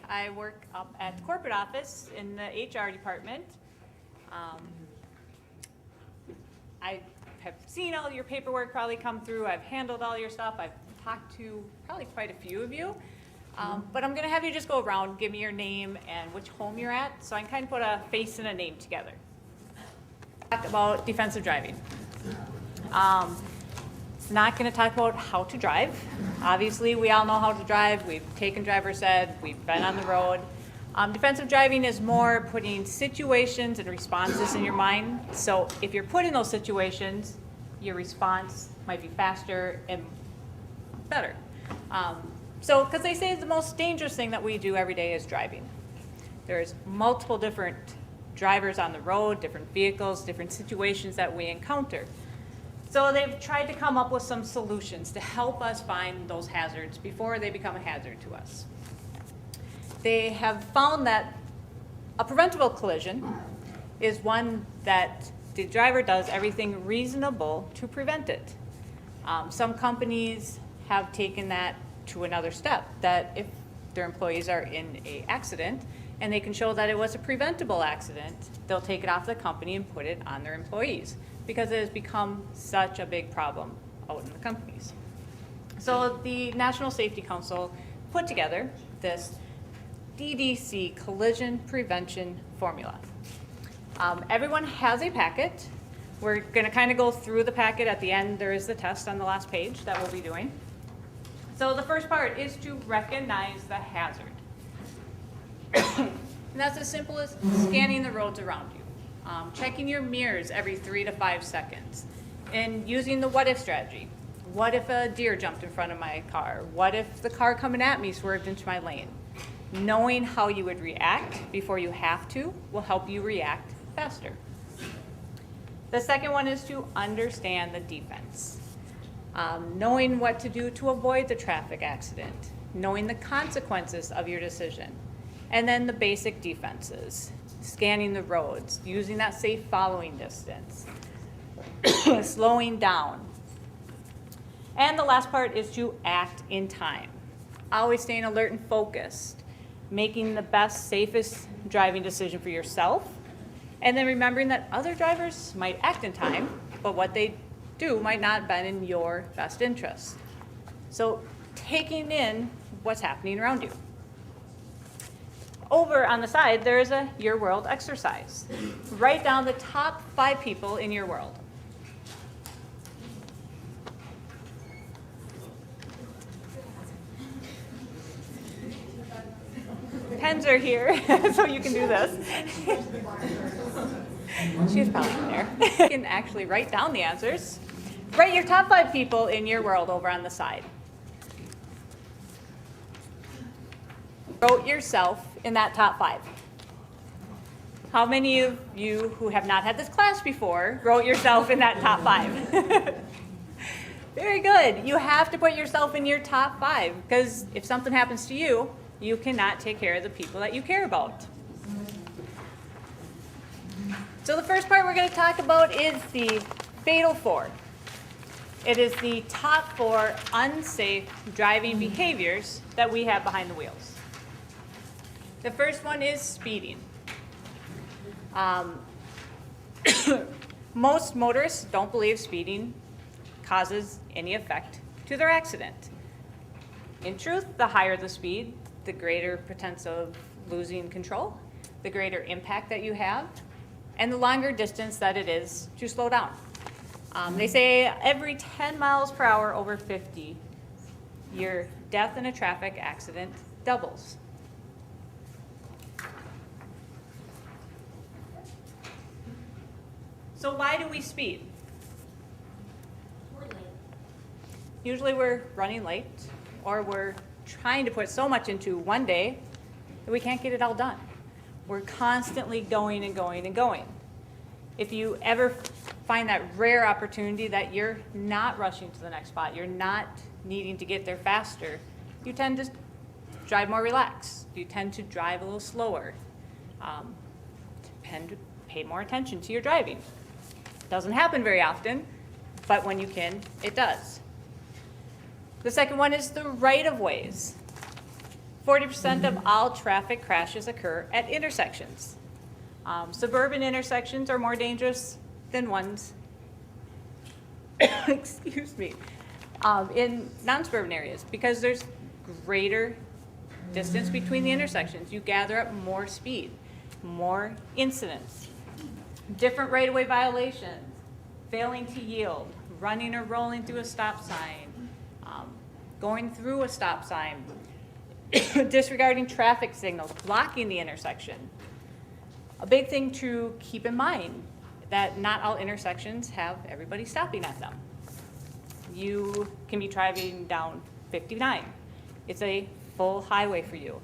I work up at the corporate office in the HR department. I have seen all your paperwork probably come through. I've handled all your stuff. I've talked to probably quite a few of you. But I'm going to have you just go around, give me your name and which home you're at, so I can kind of put a face and a name together. Talk about defensive driving. It's not going to talk about how to drive. Obviously, we all know how to drive. We've taken driver's ed. We've been on the road. Defensive driving is more putting situations and responses in your mind. So if you're put in those situations, your response might be faster and better. Because they say the most dangerous thing that we do every day is driving. There's multiple different drivers on the road, different vehicles, different situations that we encounter. So they've tried to come up with some solutions to help us find those hazards before they become a hazard to us. They have found that a preventable collision is one that the driver does everything reasonable to prevent it. Some companies have taken that to another step, that if their employees are in an accident and they can show that it was a preventable accident, they'll take it off the company and put it on their employees because it has become such a big problem out in the companies. So the National Safety Council put together this DDC collision prevention formula. Everyone has a packet. We're going to kind of go through the packet. At the end, there is the test on the last page that we'll be doing. So the first part is to recognize the hazard. And that's as simple as scanning the roads around you, checking your mirrors every 3 to 5 seconds, and using the what if strategy. What if a deer jumped in front of my car? What if the car coming at me swerved into my lane? Knowing how you would react before you have to will help you react faster. The second one is to understand the defense. Knowing what to do to avoid the traffic accident, knowing the consequences of your decision, and then the basic defenses, scanning the roads, using that safe following distance, slowing down. And the last part is to act in time. Always staying alert and focused, making the best, safest driving decision for yourself, and then remembering that other drivers might act in time, but what they do might not have been in your best interest. So taking in what's happening around you. Over on the side, there is a Your World exercise. Write down the top 5 people in your world. Pens are here, so you can do this. She's probably in there. You can actually write down the answers. Write your top 5 people in your world over on the side. Wrote yourself in that top 5. How many of you who have not had this class before wrote yourself in that top 5? Very good. You have to put yourself in your top 5 because if something happens to you, you cannot take care of the people that you care about. So the first part we're going to talk about is the Fatal 4. It is the top 4 unsafe driving behaviors that we have behind the wheels. The first one is speeding. Most motorists don't believe speeding causes any effect to their accident. In truth, the higher the speed, the greater potential of losing control, the greater impact that you have, and the longer distance that it is to slow down. They say every 10 miles per hour over 50, your death in a traffic accident doubles. So why do we speed? Usually we're running late, or we're trying to put so much into one day that we can't get it all done. We're constantly going and going and going. If you ever find that rare opportunity that you're not rushing to the next spot, you're not needing to get there faster, you tend to drive more relaxed. You tend to drive a little slower. Tend to pay more attention to your driving. Doesn't happen very often, but when you can, it does. The second one is the right-of-ways. 40% of all traffic crashes occur at intersections. Suburban intersections are more dangerous than ones, excuse me, in non-suburban areas because there's greater distance between the intersections. You gather up more speed, more incidents, different right-of-way violations, failing to yield, running or rolling through a stop sign, going through a stop sign, disregarding traffic signals, blocking the intersection. A big thing to keep in mind that not all intersections have everybody stopping at them. You can be driving down 59. It's a full highway for you,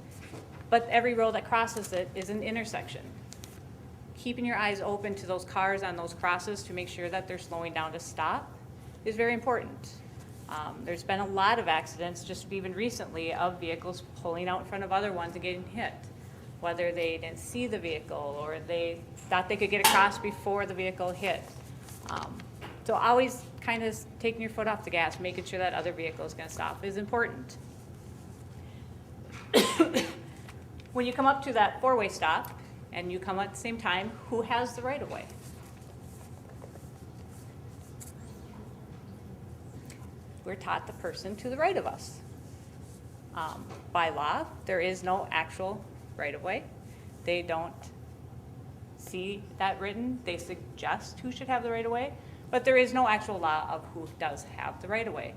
but every road that crosses it is an intersection. Keeping your eyes open to those cars on those crosses to make sure that they're slowing down to stop is very important. There's been a lot of accidents just even recently of vehicles pulling out in front of other ones and getting hit, whether they didn't see the vehicle or they thought they could get across before the vehicle hit. So always kind of taking your foot off the gas, making sure that other vehicle is going to stop is important. When you come up to that four-way stop and you come at the same time, who has the right-of-way? We're taught the person to the right of us. By law, there is no actual right-of-way. They don't see that written. They suggest who should have the right-of-way, but there is no actual law of who does have the right-of-way.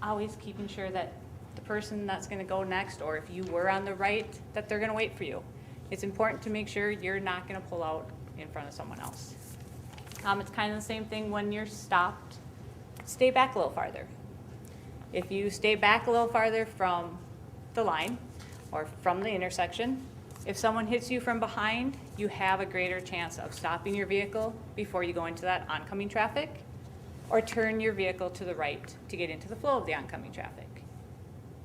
Always keeping sure that the person that's going to go next, or if you were on the right, that they're going to wait for you. It's important to make sure you're not going to pull out in front of someone else. It's kind of the same thing when you're stopped. Stay back a little farther. If you stay back a little farther from the line or from the intersection, if someone hits you from behind, you have a greater chance of stopping your vehicle before you go into that oncoming traffic, or turn your vehicle to the right to get into the flow of the oncoming traffic.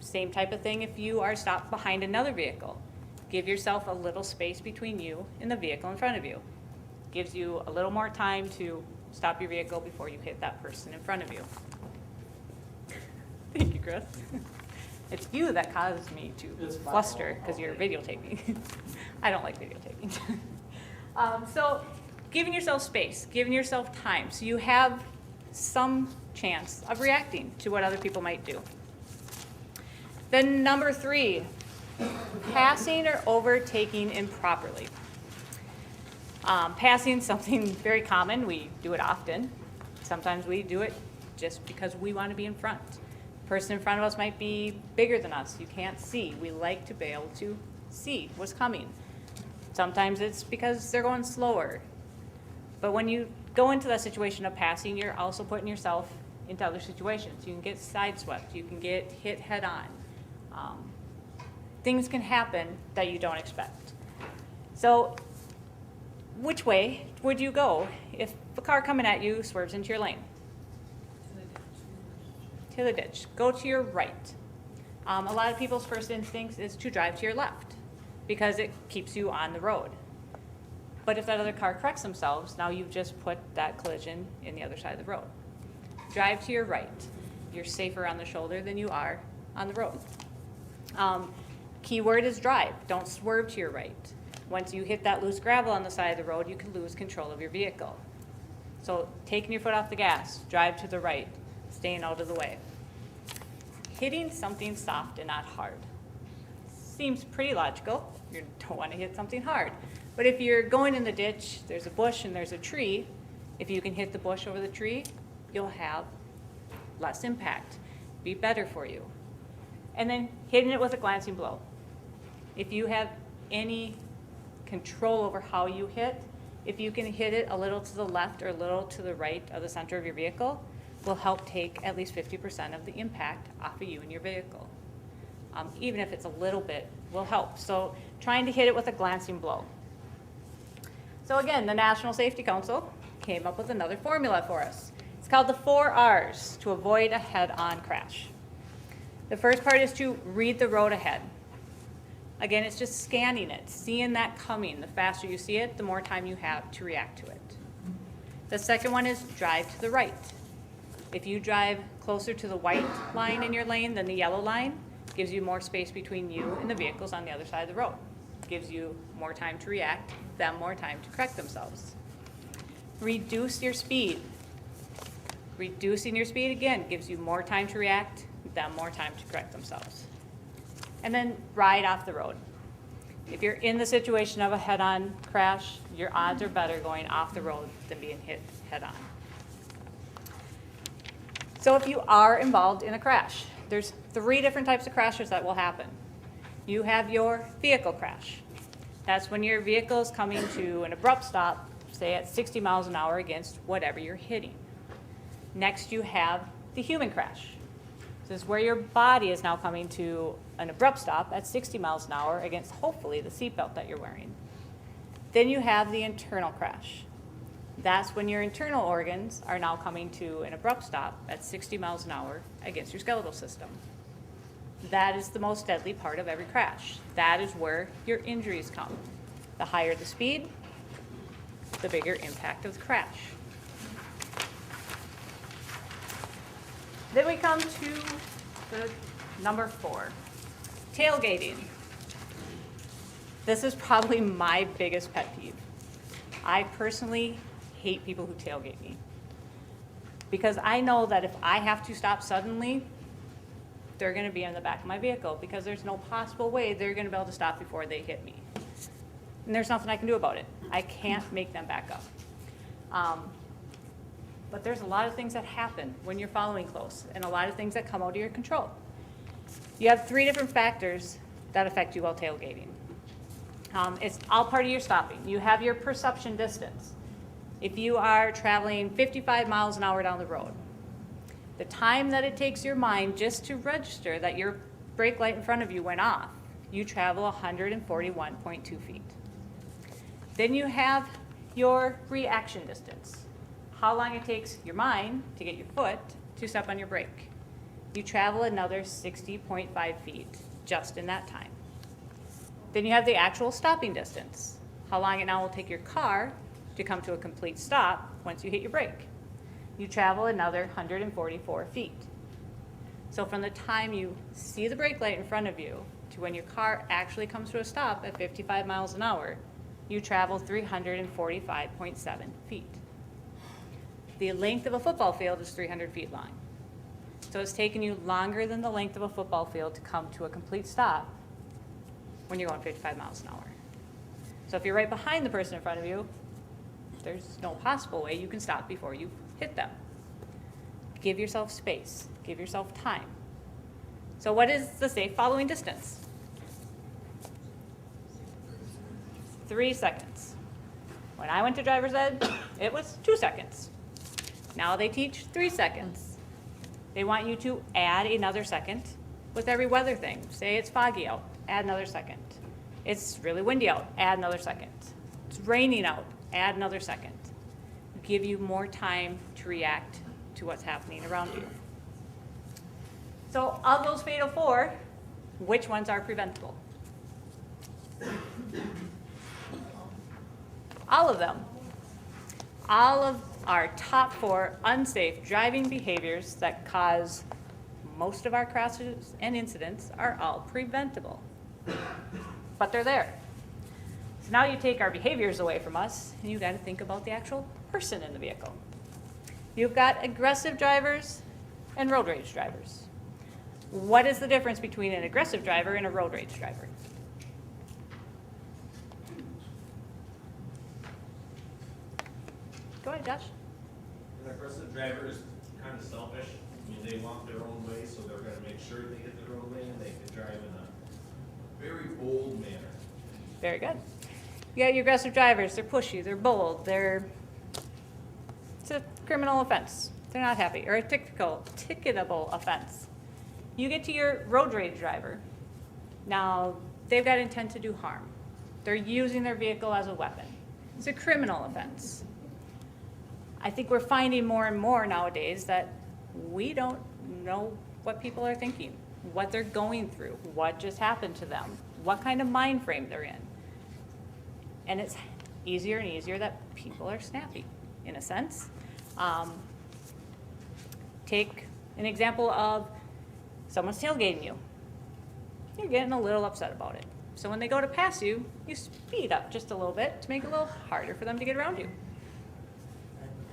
Same type of thing if you are stopped behind another vehicle. Give yourself a little space between you and the vehicle in front of you. Gives you a little more time to stop your vehicle before you hit that person in front of you. Thank you, Chris. It's you that caused me to fluster because you're videotaping. I don't like videotaping. So giving yourself space, giving yourself time so you have some chance of reacting to what other people might do. Then number 3, passing or overtaking improperly. Passing is something very common. We do it often. Sometimes we do it just because we want to be in front. The person in front of us might be bigger than us. You can't see. We like to be able to see what's coming. Sometimes it's because they're going slower. But when you go into that situation of passing, you're also putting yourself into other situations. You can get sideswept. You can get hit head on. Things can happen that you don't expect. So which way would you go if a car coming at you swerves into your lane? To the ditch. Go to your right. A lot of people's first instinct is to drive to your left because it keeps you on the road. But if that other car corrects themselves, now you've just put that collision in the other side of the road. Drive to your right. You're safer on the shoulder than you are on the road. Key word is drive. Don't swerve to your right. Once you hit that loose gravel on the side of the road, you can lose control of your vehicle. So taking your foot off the gas, drive to the right, staying out of the way. Hitting something soft and not hard. Seems pretty logical. You don't want to hit something hard. But if you're going in the ditch, there's a bush and there's a tree, if you can hit the bush over the tree, you'll have less impact. Be better for you. And then hitting it with a glancing blow. If you have any control over how you hit, if you can hit it a little to the left or a little to the right of the center of your vehicle, will help take at least 50% of the impact off of you and your vehicle. Even if it's a little bit, will help. So trying to hit it with a glancing blow. So again, the National Safety Council came up with another formula for us. It's called the 4 R's to avoid a head-on crash. The first part is to read the road ahead. Again, it's just scanning it, seeing that coming. The faster you see it, the more time you have to react to it. The second one is drive to the right. If you drive closer to the white line in your lane than the yellow line, Gives you more space between you and the vehicles on the other side of the road. Gives you more time to react, them more time to correct themselves. Reduce your speed. Reducing your speed, again, gives you more time to react, them more time to correct themselves. And then ride off the road. If you're in the situation of a head-on crash, your odds are better going off the road than being hit head-on. So if you are involved in a crash, there's 3 different types of crashes that will happen. You have your vehicle crash. That's when your vehicle is coming to an abrupt stop, say at 60 miles an hour against whatever you're hitting. Next, you have the human crash. This is where your body is now coming to an abrupt stop at 60 miles an hour against hopefully the seatbelt that you're wearing. Then you have the internal crash. That's when your internal organs are now coming to an abrupt stop at 60 miles an hour against your skeletal system. That is the most deadly part of every crash. That is where your injuries come. The higher the speed, the bigger impact of the crash. Then we come to the number 4, tailgating. This is probably my biggest pet peeve. I personally hate people who tailgate me because I know that if I have to stop suddenly, they're going to be in the back of my vehicle because there's no possible way they're going to be able to stop before they hit me. And there's nothing I can do about it. I can't make them back up. But there's a lot of things that happen when you're following close and a lot of things that come out of your control. You have 3 different factors that affect you while tailgating. It's all part of your stopping. You have your perception distance. If you are traveling 55 miles an hour down the road, the time that it takes your mind just to register that your brake light in front of you went off, you travel 141.2 feet. Then you have your reaction distance. How long it takes your mind to get your foot to step on your brake. You travel another 60.5 feet just in that time. Then you have the actual stopping distance. How long it now will take your car to come to a complete stop once you hit your brake. You travel another 144 feet. So from the time you see the brake light in front of you to when your car actually comes to a stop at 55 miles an hour, you travel 345.7 feet. The length of a football field is 300 feet long. So it's taken you longer than the length of a football field to come to a complete stop when you're going 55 miles an hour. So if you're right behind the person in front of you, there's no possible way you can stop before you hit them. Give yourself space. Give yourself time. So what is the safe following distance? 3 seconds. When I went to driver's ed, it was 2 seconds. Now they teach 3 seconds. They want you to add another second with every weather thing. Say it's foggy out, add another second. It's really windy out, add another second. It's raining out, add another second. Give you more time to react to what's happening around you. So of those fatal 4, which ones are preventable? All of them. All of our top 4 unsafe driving behaviors that cause most of our crashes and incidents are all preventable. But they're there. So now you take our behaviors away from us, and you've got to think about the actual person in the vehicle. You've got aggressive drivers and road rage drivers. What is the difference between an aggressive driver and a road rage driver? Go ahead, Josh. An aggressive driver is kind of selfish. I mean, they want their own way, so they're going to make sure they get their own way, and they can drive in a very bold manner. Very good. You got your aggressive drivers. They're pushy. They're bold. It's a criminal offense. They're not happy. Or a ticketable offense. You get to your road rage driver. Now, they've got intent to do harm. They're using their vehicle as a weapon. It's a criminal offense. I think we're finding more and more nowadays that we don't know what people are thinking, what they're going through, what just happened to them, what kind of mind frame they're in. And it's easier and easier that people are snappy, in a sense. Take an example of someone's tailgating you. you're getting a little upset about it. So when they go to pass you, you speed up just a little bit to make it a little harder for them to get around you.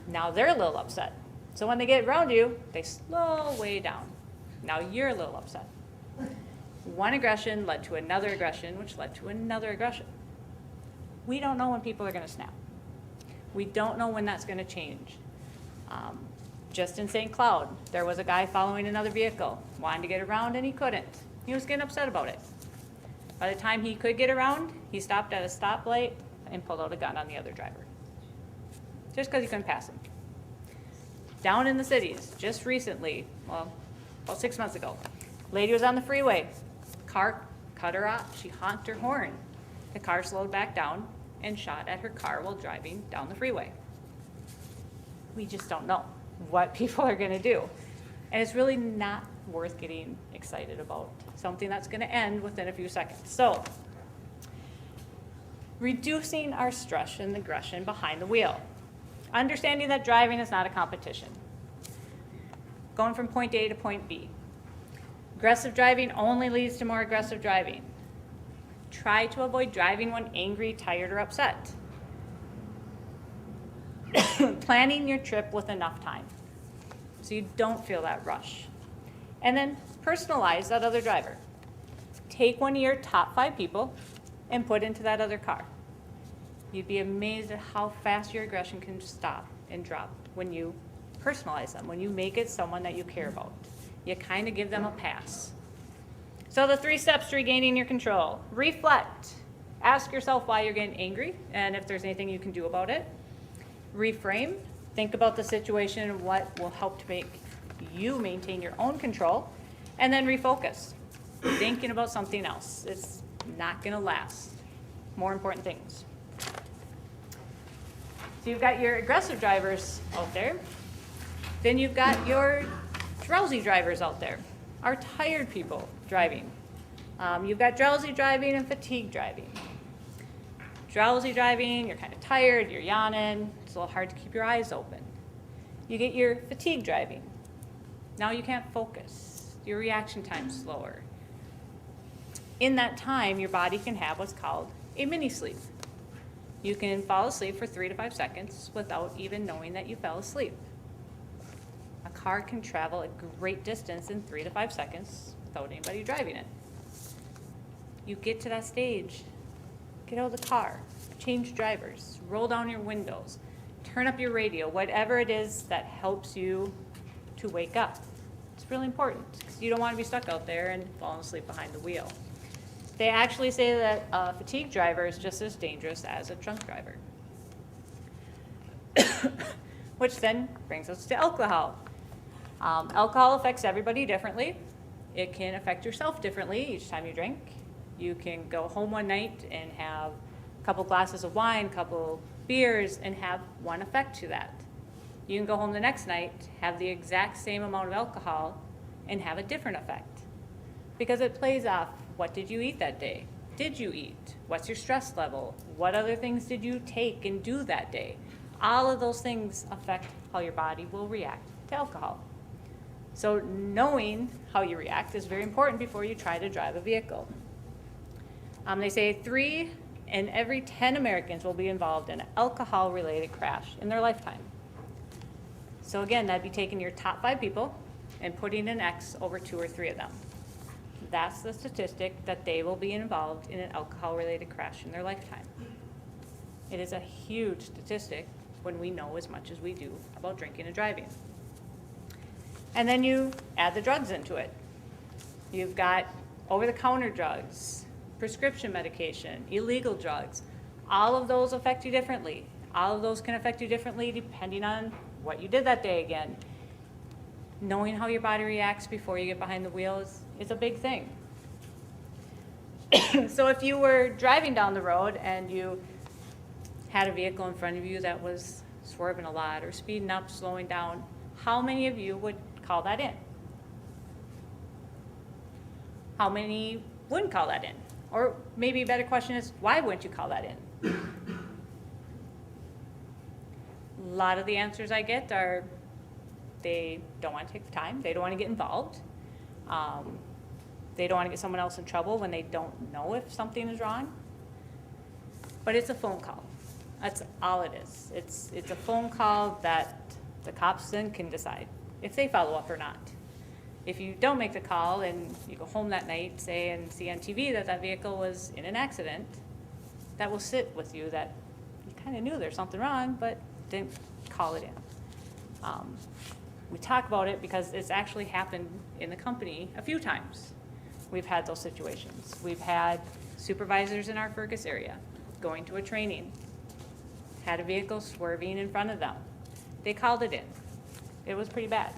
Now they're a little upset. So when they get around you, they slow way down. Now you're a little upset. One aggression led to another aggression, which led to another aggression. We don't know when people are going to snap. We don't know when that's going to change. Just in St. Cloud, there was a guy following another vehicle, wanted to get around and he couldn't. He was getting upset about it. By the time he could get around, he stopped at a stoplight and pulled out a gun on the other driver. Just because he couldn't pass him. Down in the cities, just recently, well, about 6 months ago, lady was on the freeway. Car cut her off. She honked her horn. The car slowed back down and shot at her car while driving down the freeway. We just don't know what people are going to do. And it's really not worth getting excited about something that's going to end within a few seconds. So, reducing our stress and aggression behind the wheel. Understanding that driving is not a competition. Going from point A to point B. Aggressive driving only leads to more aggressive driving. Try to avoid driving when angry, tired, or upset. Planning your trip with enough time so you don't feel that rush. And then personalize that other driver. Take one of your top 5 people and put into that other car. You'd be amazed at how fast your aggression can stop and drop when you personalize them, when you make it someone that you care about. You kind of give them a pass. So the 3 steps to regaining your control. Reflect. Ask yourself why you're getting angry and if there's anything you can do about it. Reframe. Think about the situation and what will help to make you maintain your own control. And then refocus. Thinking about something else. It's not going to last. More important things. So you've got your aggressive drivers out there. Then you've got your drowsy drivers out there. Our tired people driving. You've got drowsy driving and fatigue driving. Drowsy driving, you're kind of tired, you're yawning, it's a little hard to keep your eyes open. You get your fatigue driving. Now you can't focus. Your reaction time's slower. In that time, your body can have what's called a mini sleep. You can fall asleep for 3 to 5 seconds without even knowing that you fell asleep. A car can travel a great distance in 3 to 5 seconds without anybody driving it. You get to that stage, get out of the car, change drivers, roll down your windows, turn up your radio, whatever it is that helps you to wake up. It's really important because you don't want to be stuck out there and falling asleep behind the wheel. They actually say that a fatigue driver is just as dangerous as a drunk driver. Which then brings us to alcohol. Alcohol affects everybody differently. It can affect yourself differently each time you drink. You can go home one night and have a couple glasses of wine, a couple beers, and have one effect to that. You can go home the next night, have the exact same amount of alcohol, and have a different effect. Because it plays off, what did you eat that day? Did you eat? What's your stress level? What other things did you take and do that day? All of those things affect how your body will react to alcohol. So knowing how you react is very important before you try to drive a vehicle. They say 3 in every 10 Americans will be involved in an alcohol-related crash in their lifetime. So again, that'd be taking your top 5 people and putting an X over 2 or 3 of them. That's the statistic that they will be involved in an alcohol-related crash in their lifetime. It is a huge statistic when we know as much as we do about drinking and driving. And then you add the drugs into it. You've got over-the-counter drugs, prescription medication, illegal drugs. All of those affect you differently. All of those can affect you differently depending on what you did that day again. Knowing how your body reacts before you get behind the wheel is a big thing. So if you were driving down the road and you had a vehicle in front of you that was swerving a lot or speeding up, slowing down, how many of you would call that in? How many wouldn't call that in? Or maybe a better question is, why wouldn't you call that in? A lot of the answers I get are they don't want to take the time, they don't want to get involved. They don't want to get someone else in trouble when they don't know if something is wrong. But it's a phone call. That's all it is. It's a phone call that the cops then can decide if they follow up or not. If you don't make the call and you go home that night, say, and see on TV that that vehicle was in an accident, that will sit with you that you kind of knew there's something wrong, but didn't call it in. We talk about it because it's actually happened in the company a few times. We've had those situations. We've had supervisors in our Fergus area going to a training, had a vehicle swerving in front of them. They called it in. It was pretty bad.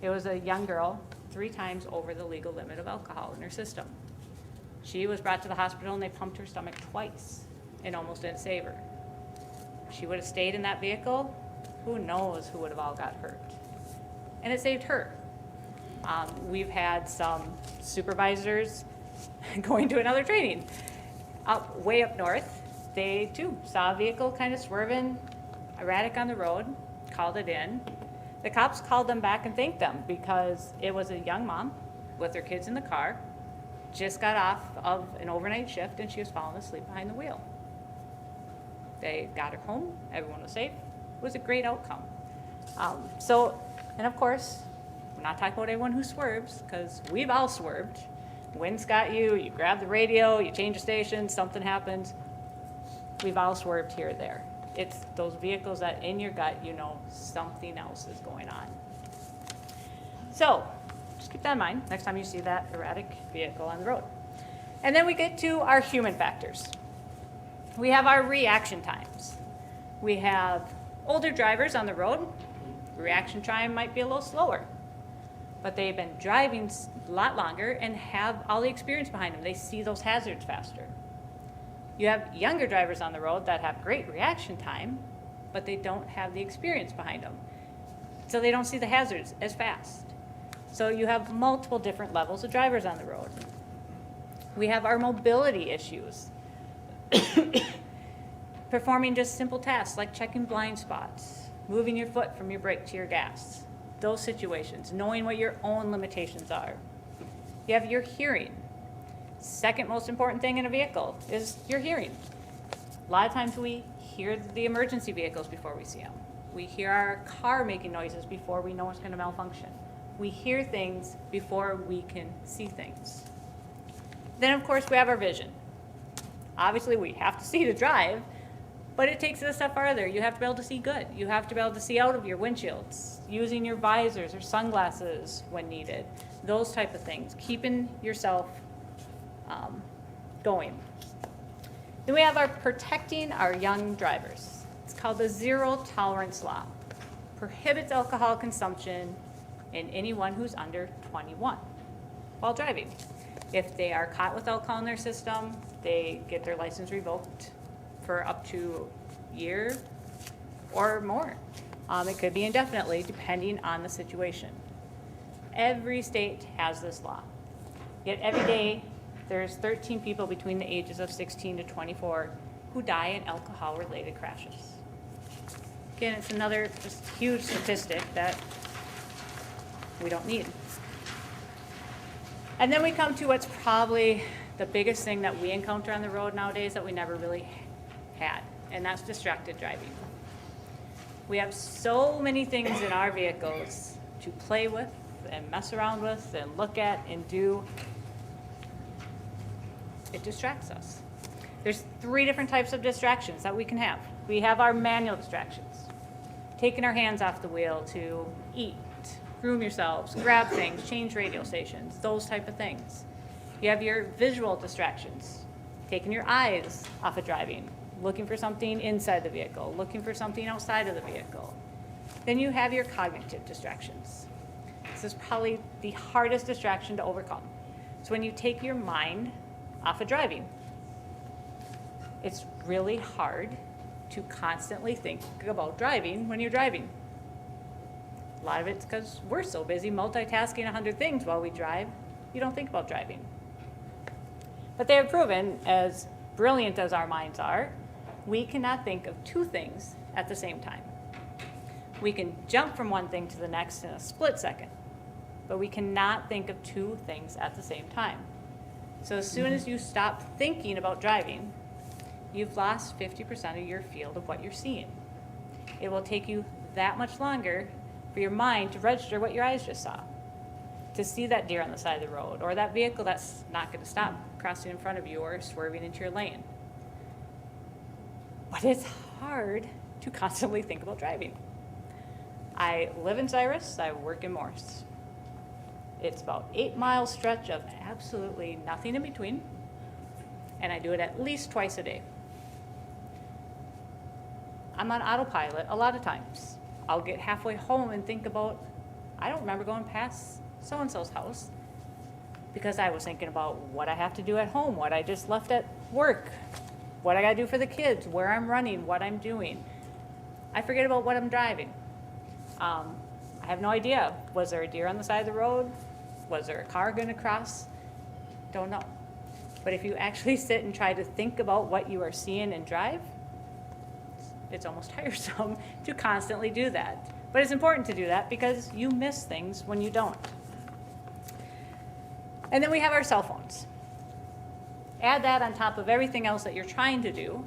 It was a young girl, 3 times over the legal limit of alcohol in her system. She was brought to the hospital and they pumped her stomach twice and almost didn't save her. If she would have stayed in that vehicle, who knows who would have all got hurt. And it saved her. We've had some supervisors going to another training. Way up north, they too saw a vehicle kind of swerving, erratic on the road, called it in. The cops called them back and thanked them because it was a young mom with her kids in the car, just got off of an overnight shift and she was falling asleep behind the wheel. They got her home, everyone was safe. It was a great outcome. And of course, we're not talking about everyone who swerves, because we've all swerved. Wind's got you, you grab the radio, you change the station, something happens. We've all swerved here or there. It's those vehicles that in your gut, you know something else is going on. So, just keep that in mind next time you see that erratic vehicle on the road. And then we get to our human factors. We have our reaction times. We have older drivers on the road. Reaction time might be a little slower, but they've been driving a lot longer and have all the experience behind them. They see those hazards faster. You have younger drivers on the road that have great reaction time, but they don't have the experience behind them. So they don't see the hazards as fast. So you have multiple different levels of drivers on the road. We have our mobility issues. Performing just simple tasks like checking blind spots, moving your foot from your brake to your gas. Those situations, knowing what your own limitations are. You have your hearing. Second most important thing in a vehicle is your hearing. A lot of times we hear the emergency vehicles before we see them. We hear our car making noises before we know it's going to malfunction. We hear things before we can see things. Then of course we have our vision. Obviously we have to see to drive, but it takes it a step farther. You have to be able to see good. You have to be able to see out of your windshields, using your visors or sunglasses when needed. Those type of things, keeping yourself going. Then we have our protecting our young drivers. It's called the zero tolerance law. Prohibits alcohol consumption in anyone who's under 21 while driving. If they are caught with alcohol in their system, they get their license revoked for up to a year or more. It could be indefinitely, depending on the situation. Every state has this law. Yet every day, there's 13 people between the ages of 16 to 24 who die in alcohol-related crashes. Again, it's another just huge statistic that we don't need. And then we come to what's probably the biggest thing that we encounter on the road nowadays that we never really had, and that's distracted driving. We have so many things in our vehicles to play with and mess around with and look at and do. It distracts us. There's 3 different types of distractions that we can have. We have our manual distractions, taking our hands off the wheel to eat, groom yourselves, grab things, change radio stations, those type of things. You have your visual distractions, taking your eyes off of driving, looking for something inside the vehicle, looking for something outside of the vehicle. Then you have your cognitive distractions. This is probably the hardest distraction to overcome. So when you take your mind off of driving, it's really hard to constantly think about driving when you're driving. A lot of it's because we're so busy multitasking 100 things while we drive, you don't think about driving. But they have proven, as brilliant as our minds are, we cannot think of 2 things at the same time. We can jump from one thing to the next in a split second, but we cannot think of 2 things at the same time. So as soon as you stop thinking about driving, you've lost 50% of your field of what you're seeing. It will take you that much longer for your mind to register what your eyes just saw. To see that deer on the side of the road, or that vehicle that's not going to stop crossing in front of you or swerving into your lane. But it's hard to constantly think about driving. I live in Cyrus, I work in Morris. It's about 8-mile stretch of absolutely nothing in between, and I do it at least twice a day. I'm on autopilot a lot of times. I'll get halfway home and think about, I don't remember going past so-and-so's house, because I was thinking about what I have to do at home, what I just left at work, what I gotta do for the kids, where I'm running, what I'm doing. I forget about what I'm driving. I have no idea. Was there a deer on the side of the road? Was there a car gonna cross? Don't know. But if you actually sit and try to think about what you are seeing and drive, it's almost tiresome to constantly do that. But it's important to do that because you miss things when you don't. And then we have our cell phones. Add that on top of everything else that you're trying to do,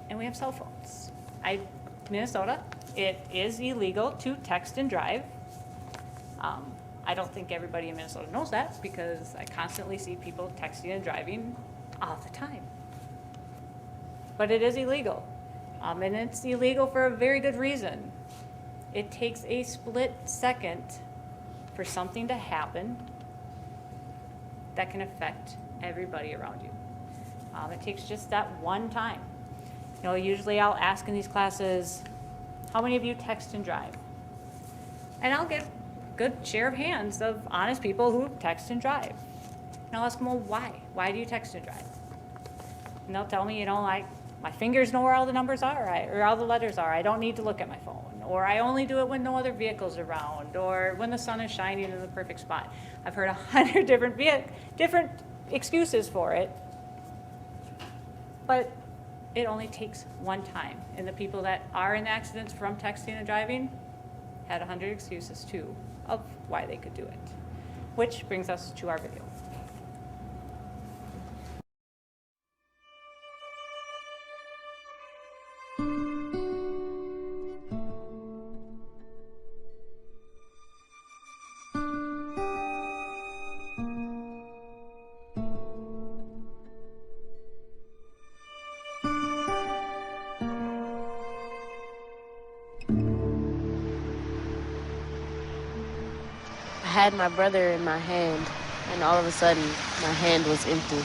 and we have cell phones. Minnesota, it is illegal to text and drive. I don't think everybody in Minnesota knows that because I constantly see people texting and driving all the time. But it is illegal, and it's illegal for a very good reason. It takes a split second for something to happen that can affect everybody around you. It takes just that one time. You know, usually I'll ask in these classes, how many of you text and drive? And I'll get a good share of hands of honest people who text and drive. And I'll ask them, well, why? Why do you text and drive? And they'll tell me, you know, like, my fingers know where all the numbers are, or all the letters are. I don't need to look at my phone. Or I only do it when no other vehicle's around, or when the sun is shining in the perfect spot. I've heard 100 different excuses for it, but it only takes one time. And the people that are in accidents from texting and driving had 100 excuses too of why they could do it. Which brings us to our video. I had my brother in my hand, and all of a sudden, my hand was empty.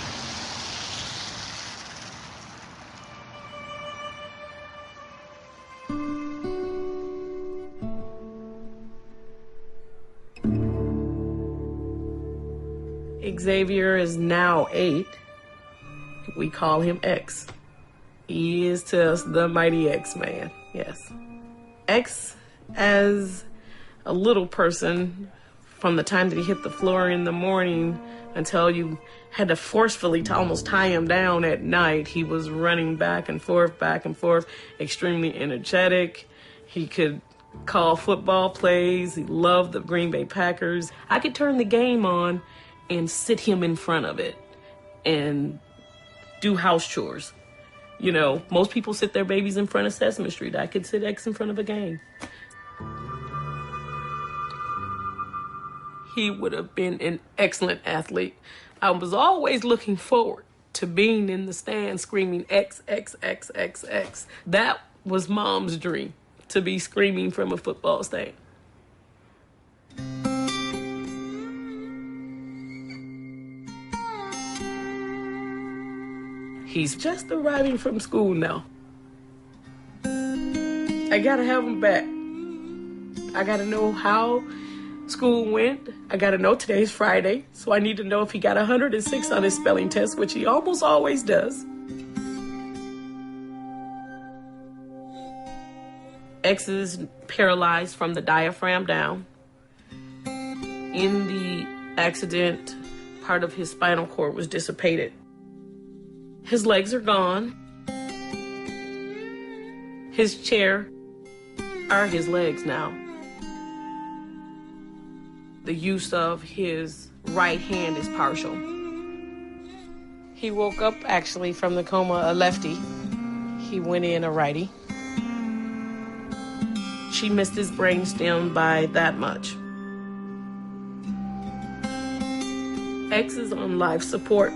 Xavier is now 8. We call him X. He is to us the mighty X-Man, yes. X, as a little person, from the time that he hit the floor in the morning until you had to forcefully to almost tie him down at night, he was running back and forth, extremely energetic. He could call football plays. He loved the Green Bay Packers. I could turn the game on and sit him in front of it and do house chores. You know, most people sit their babies in front of Sesame Street. I could sit X in front of a game. He would have been an excellent athlete. I was always looking forward to being in the stand screaming X, X, X, X, X. That was Mom's dream, to be screaming from a football stand. He's just arriving from school now. I gotta have him back. I gotta know how school went. I gotta know today's Friday, so I need to know if he got 106 on his spelling test, which he almost always does. X is paralyzed from the diaphragm down. In the accident, part of his spinal cord was dissipated. His legs are gone. His chair are his legs now. The use of his right hand is partial. He woke up actually from the coma a lefty. He went in a righty. She missed his brainstem by that much. X is on life support.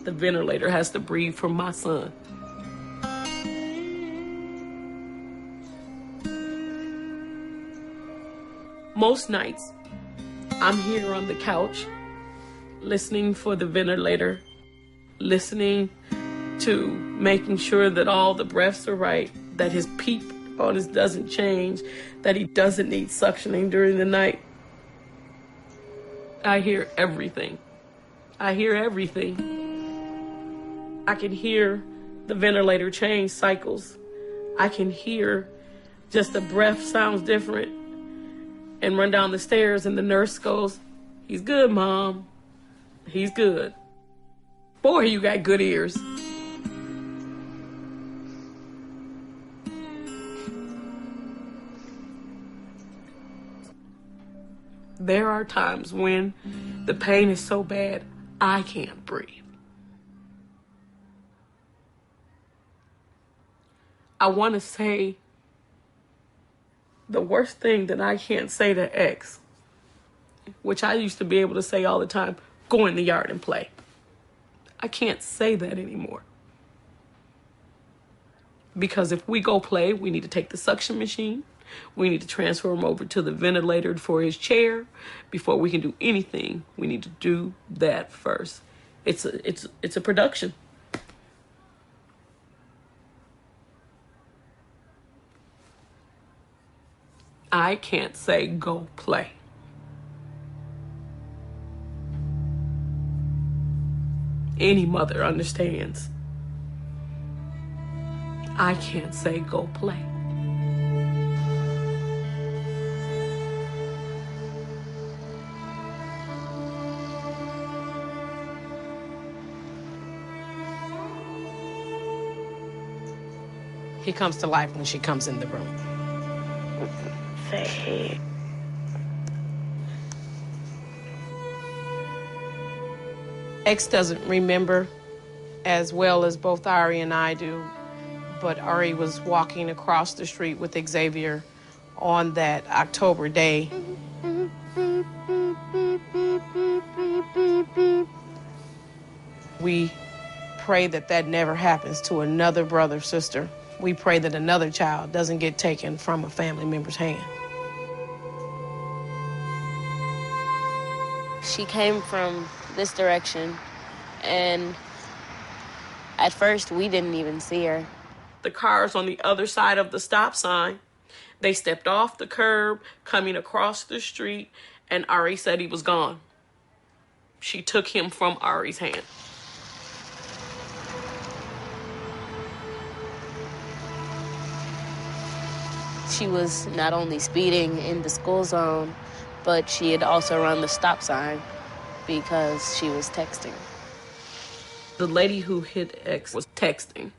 The ventilator has to breathe for my son. Most nights, I'm here on the couch, listening for the ventilator, listening to making sure that all the breaths are right, that his PEEP on us doesn't change, that he doesn't need suctioning during the night. I hear everything. I hear everything. I can hear the ventilator change cycles. I can hear just the breath sounds different, and run down the stairs and the nurse goes, "He's good, Mom. He's good." Boy, you got good ears. There are times when the pain is so bad, I can't breathe. I want to say the worst thing that I can't say to X, which I used to be able to say all the time, go in the yard and play. I can't say that anymore. Because if we go play, we need to take the suction machine. We need to transfer him over to the ventilator for his chair. Before we can do anything, we need to do that first. It's a production. I can't say go play. Any mother understands. I can't say go play. He comes to life when she comes in the room. Say, X doesn't remember as well as both Ari and I do, but Ari was walking across the street with Xavier on that October day. We pray that that never happens to another brother, sister. We pray that another child doesn't get taken from a family member's hand. she came from this direction, and at first we didn't even see her. The cars on the other side of the stop sign, they stepped off the curb, coming across the street, and Ari said he was gone. She took him from Ari's hand. She was not only speeding in the school zone, but she had also run the stop sign because she was texting. The lady who hit X was texting.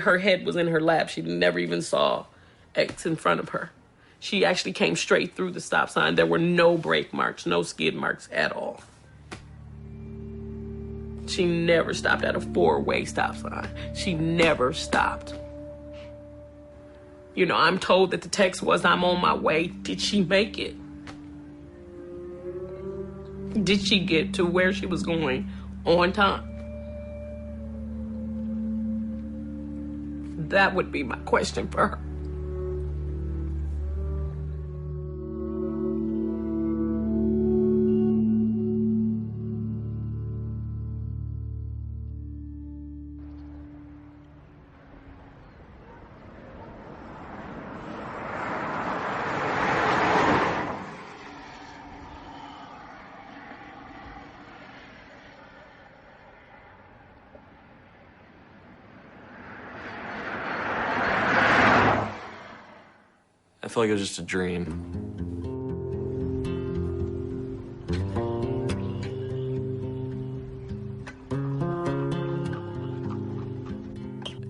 Her head was in her lap. She never even saw X in front of her. She actually came straight through the stop sign. There were no brake marks, no skid marks at all. She never stopped at a four-way stop sign. She never stopped. You know, I'm told that the text was, "I'm on my way." Did she make it? Did she get to where she was going on time? That would be my question for her. I feel like it was just a dream.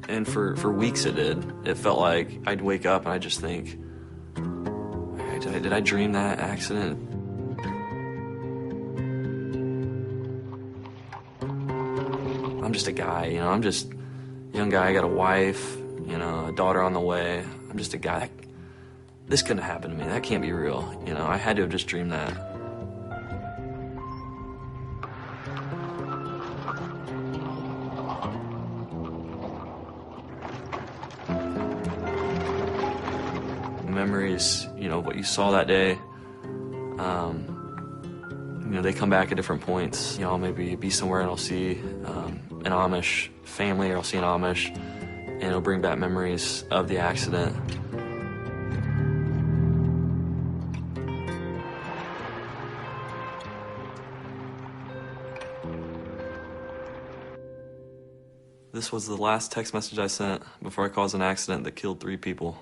And for weeks it did. It felt like I'd wake up and I'd just think, did I dream that accident? I'm just a guy, you know, I'm just a young guy, I got a wife, you know, a daughter on the way. I'm just a guy. This couldn't happen to me. That can't be real. You know, I had to have just dreamed that. Memories, you know, what you saw that day, you know, they come back at different points. You know, I'll maybe be somewhere and I'll see an Amish family, or I'll see an Amish, and it'll bring back memories of the accident. This was the last text message I sent before I caused an accident that killed 3 people.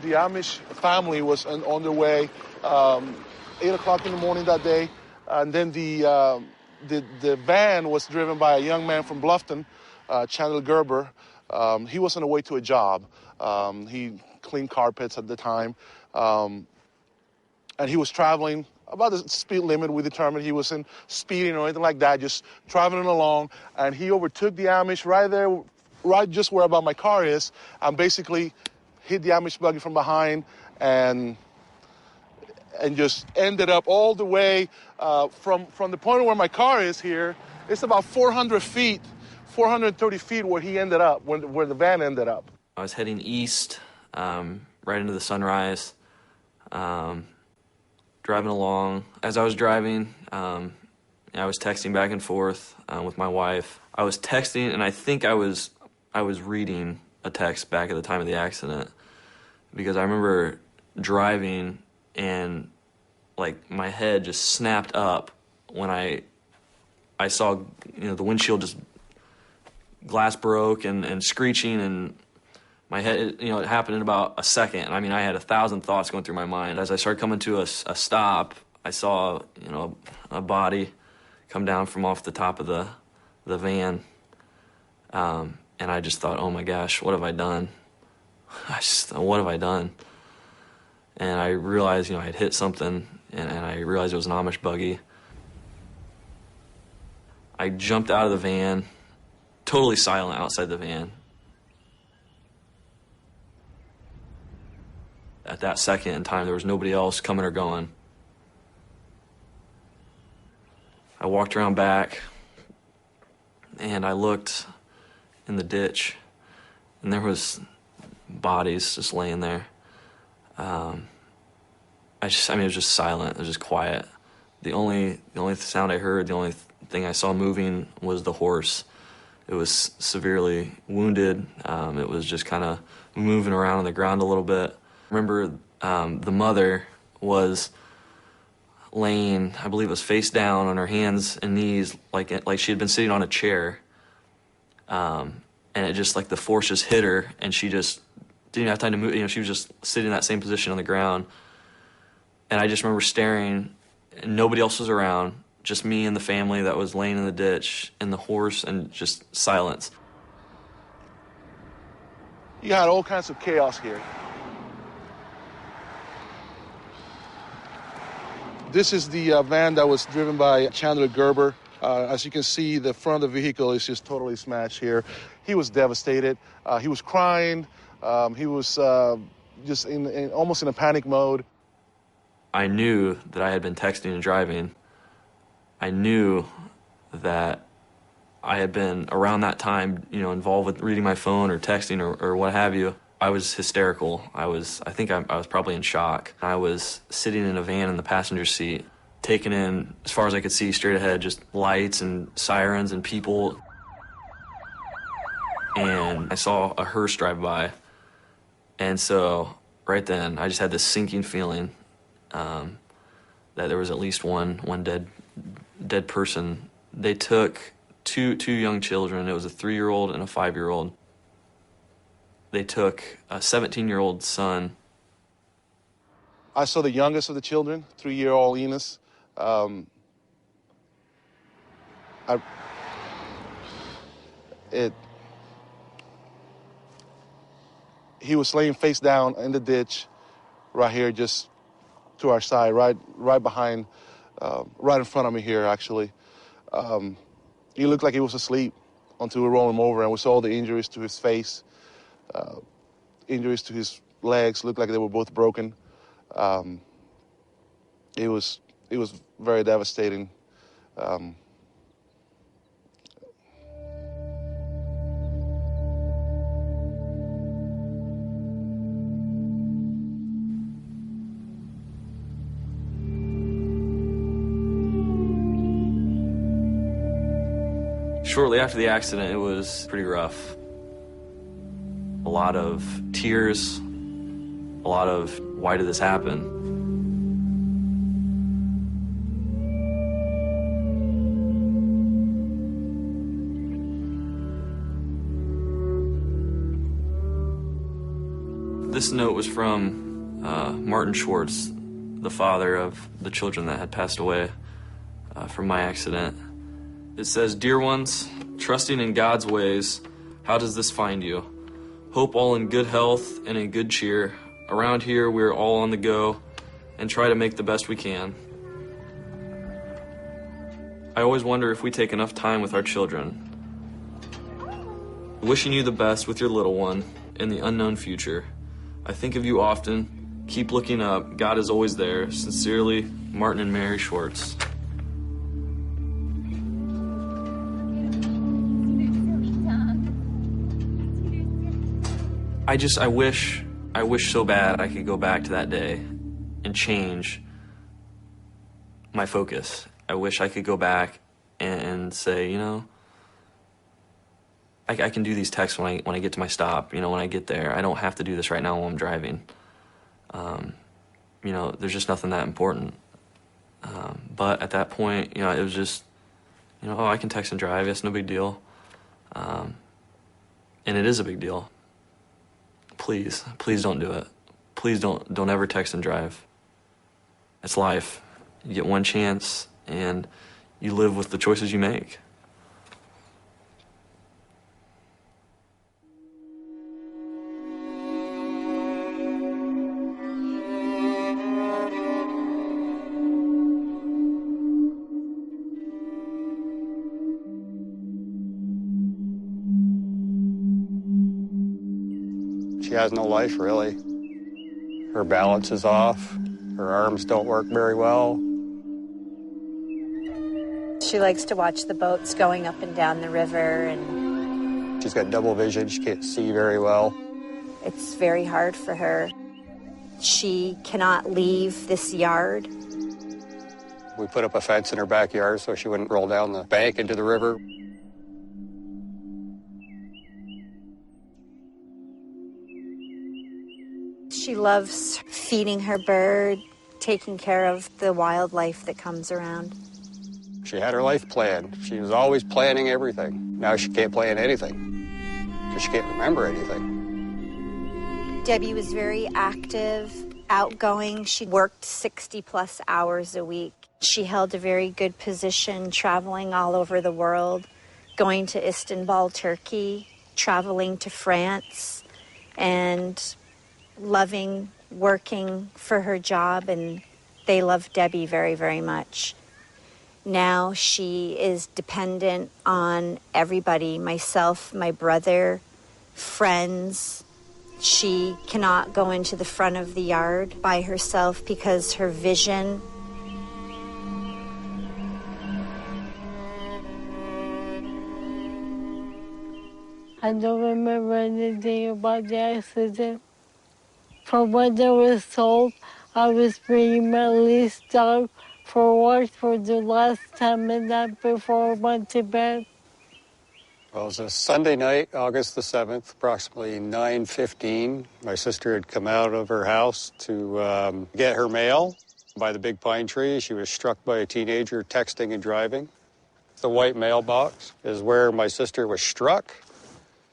The Amish family was on their way 8 o'clock in the morning that day, and then the van was driven by a young man from Bluffton, Chandler Gerber. He was on the way to a job. He cleaned carpets at the time, and he was traveling about the speed limit we determined. He wasn't speeding or anything like that, just traveling along, and he overtook the Amish right there, right just where about my car is, and basically hit the Amish buggy from behind and just ended up all the way from the point where my car is here. It's about 400 feet, 430 feet where he ended up, where the van ended up. I was heading east, right into the sunrise, driving along. As I was driving, I was texting back and forth with my wife. I was texting, and I think I was reading a text back at the time of the accident, because I remember driving and like my head just snapped up when I saw, you know, the windshield just glass broke and screeching, and my head, you know, it happened in about a second. I mean, I had 1,000 thoughts going through my mind. As I started coming to a stop, I saw, you know, a body come down from off the top of the van. And I just thought, oh my gosh, what have I done? What have I done? And I realized, you know, I had hit something, and I realized it was an Amish buggy. I jumped out of the van, totally silent outside the van. At that second in time, there was nobody else coming or going. I walked around back, and I looked in the ditch, and there was bodies just laying there. It was just silent. It was just quiet. The only sound I heard, the only thing I saw moving was the horse. It was severely wounded. It was just kind of moving around on the ground a little bit. I remember the mother was laying, I believe it was face down on her hands and knees, like she had been sitting on a chair. And it just, like, the force just hit her, and she just didn't have time to move. You know, she was just sitting in that same position on the ground. And I just remember staring, and nobody else was around, just me and the family that was laying in the ditch, and the horse, and just silence. You had all kinds of chaos here. This is the van that was driven by Chandler Gerber. As you can see, the front of the vehicle is just totally smashed here. He was devastated. He was crying. He was just almost in a panic mode. I knew that I had been texting and driving. I knew that I had been around that time, you know, involved with reading my phone or texting or what have you. I was hysterical. I think I was probably in shock. I was sitting in a van in the passenger seat, taking in, as far as I could see straight ahead, just lights and sirens and people. And I saw a hearse drive by. And so right then, I just had this sinking feeling that there was at least one dead person. They took two young children. It was a 3-year-old and a 5-year-old. They took a 17-year-old son. I saw the youngest of the children, 3-year-old Enos. He was laying face down in the ditch right here, just to our side, right behind, right in front of me here, actually. He looked like he was asleep until we rolled him over, and we saw the injuries to his face, injuries to his legs, looked like they were both broken. It was very devastating. Shortly after the accident, it was pretty rough. A lot of tears, a lot of, why did this happen? This note was from Martin Schwartz, the father of the children that had passed away from my accident. It says, "Dear ones, trusting in God's ways, how does this find you? Hope all in good health and in good cheer. Around here, we're all on the go and try to make the best we can. I always wonder if we take enough time with our children. Wishing you the best with your little one in the unknown future. I think of you often. Keep looking up. God is always there. Sincerely, Martin and Mary Schwartz." I wish so bad I could go back to that day and change my focus. I wish I could go back and say, you know, I can do these texts when I get to my stop, you know, when I get there. I don't have to do this right now while I'm driving. You know, there's just nothing that important. But at that point, you know, it was just, you know, oh, I can text and drive. It's no big deal. And it is a big deal. Please don't do it. Please don't ever text and drive. It's life. You get one chance, and you live with the choices you make. She has no life, really. Her balance is off. Her arms don't work very well. She likes to watch the boats going up and down the river, and She's got double vision. She can't see very well. it's very hard for her. She cannot leave this yard. We put up a fence in her backyard so she wouldn't roll down the bank into the river. She loves feeding her bird, taking care of the wildlife that comes around. She had her life planned. She was always planning everything. Now she can't plan anything because she can't remember anything. Debbie was very active, outgoing. She worked 60-plus hours a week. She held a very good position, traveling all over the world, going to Istanbul, Turkey, traveling to France, and loving working for her job, and they loved Debbie very, very much. Now she is dependent on everybody, myself, my brother, friends. She cannot go into the front of the yard by herself because her vision. I don't remember anything about the accident. From what I was told, I was bringing my leased dog for work for the last time the night before I went to bed. Well, it was a Sunday night, August the 7th, approximately 9:15. My sister had come out of her house to get her mail by the big pine tree. She was struck by a teenager texting and driving. The white mailbox is where my sister was struck.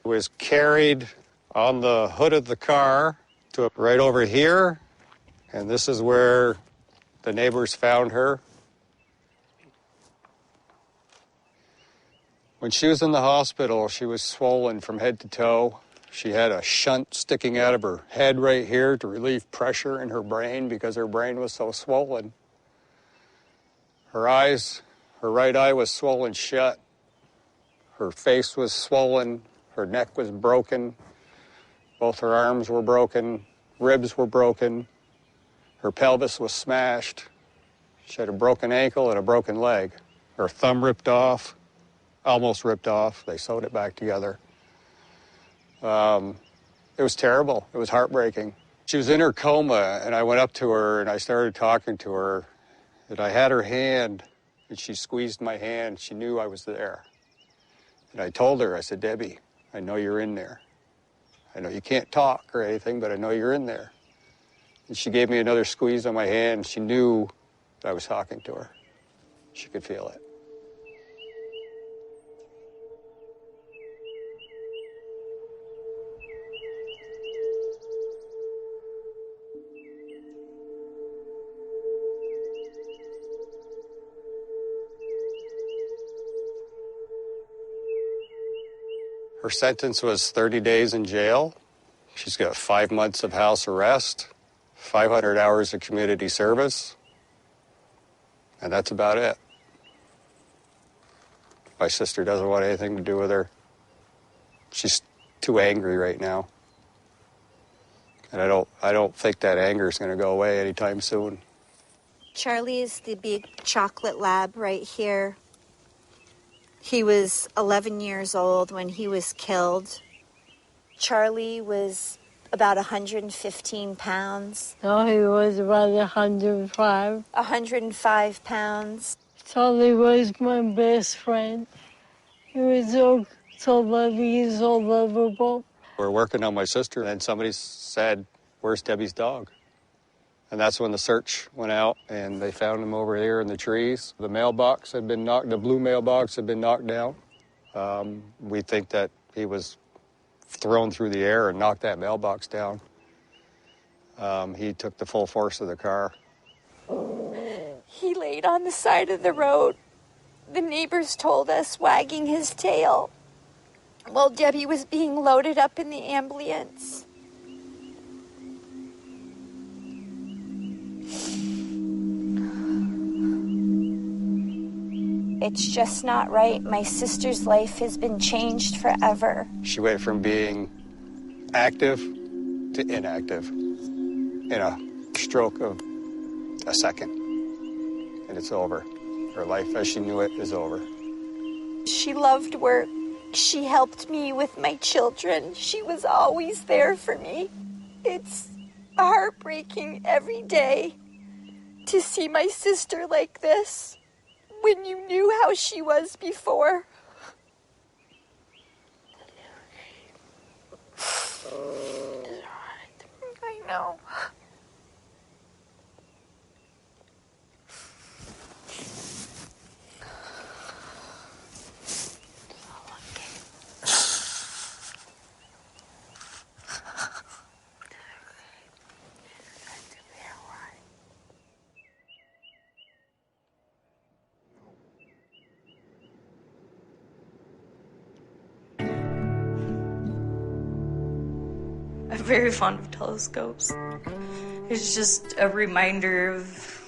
Was carried on the hood of the car to right over here, and this is where the neighbors found her. When she was in the hospital, she was swollen from head to toe. She had a shunt sticking out of her head right here to relieve pressure in her brain because her brain was so swollen. Her right eye was swollen shut. Her face was swollen. Her neck was broken. Both her arms were broken. Ribs were broken. Her pelvis was smashed. She had a broken ankle and a broken leg. Her thumb ripped off, almost ripped off. They sewed it back together. It was terrible. It was heartbreaking. She was in her coma, and I went up to her, and I started talking to her. And I had her hand, and she squeezed my hand. She knew I was there. And I told her, I said, Debbie, I know you're in there. I know you can't talk or anything, but I know you're in there. And she gave me another squeeze on my hand. She knew that I was talking to her. She could feel it. Her sentence was 30 days in jail. She's got 5 months of house arrest, 500 hours of community service, and that's about it. My sister doesn't want anything to do with her. She's too angry right now. And I don't think that anger is going to go away anytime soon. Charlie is the big chocolate lab right here. He was 11 years old when he was killed. Charlie was about 115 pounds. No, he was about 105. 105 pounds. Charlie was my best friend. He was so loving, so lovable. We're working on my sister, and somebody said, where's Debbie's dog? And that's when the search went out, and they found him over here in the trees. The mailbox had been knocked, the blue mailbox had been knocked down. We think that he was thrown through the air and knocked that mailbox down. He took the full force of the car. He laid on the side of the road. The neighbors told us, wagging his tail, while Debbie was being loaded up in the ambulance. It's just not right. My sister's life has been changed forever. She went from being active to inactive in a stroke of a second. And it's over. Her life as she knew it is over. She loved work. She helped me with my children. She was always there for me. It's heartbreaking every day to see my sister like this when you knew how she was before. I know. I'm very fond of telescopes. It's just a reminder of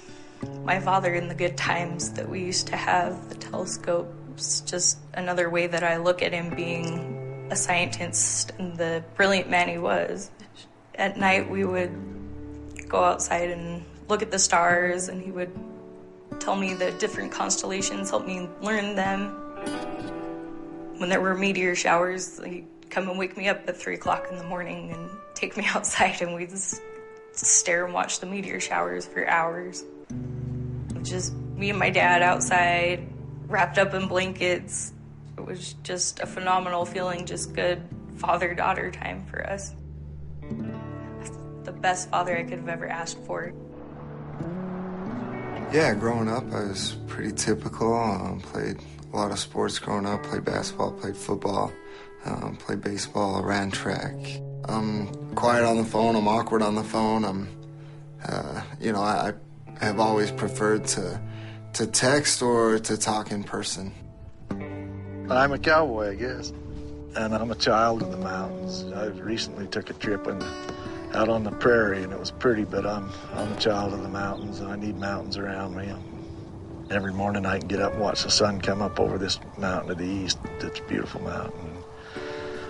my father and the good times that we used to have. The telescope's just another way that I look at him being a scientist and the brilliant man he was. At night we would go outside and look at the stars, and he would tell me the different constellations, help me learn them. When there were meteor showers, he'd come and wake me up at 3 o'clock in the morning and take me outside, and we'd just stare and watch the meteor showers for hours. Just me and my dad outside, wrapped up in blankets. It was just a phenomenal feeling, just good father-daughter time for us. The best father I could have ever asked for. Yeah, growing up, I was pretty typical. Played a lot of sports growing up, played basketball, played football. Played baseball, ran track. I'm quiet on the phone, I'm awkward on the phone. I have always preferred to text or to talk in person. I'm a cowboy, I guess. and I'm a child of the mountains. I recently took a trip out on the prairie, and it was pretty, but I'm a child of the mountains, and I need mountains around me. Every morning I can get up and watch the sun come up over this mountain to the east. It's a beautiful mountain.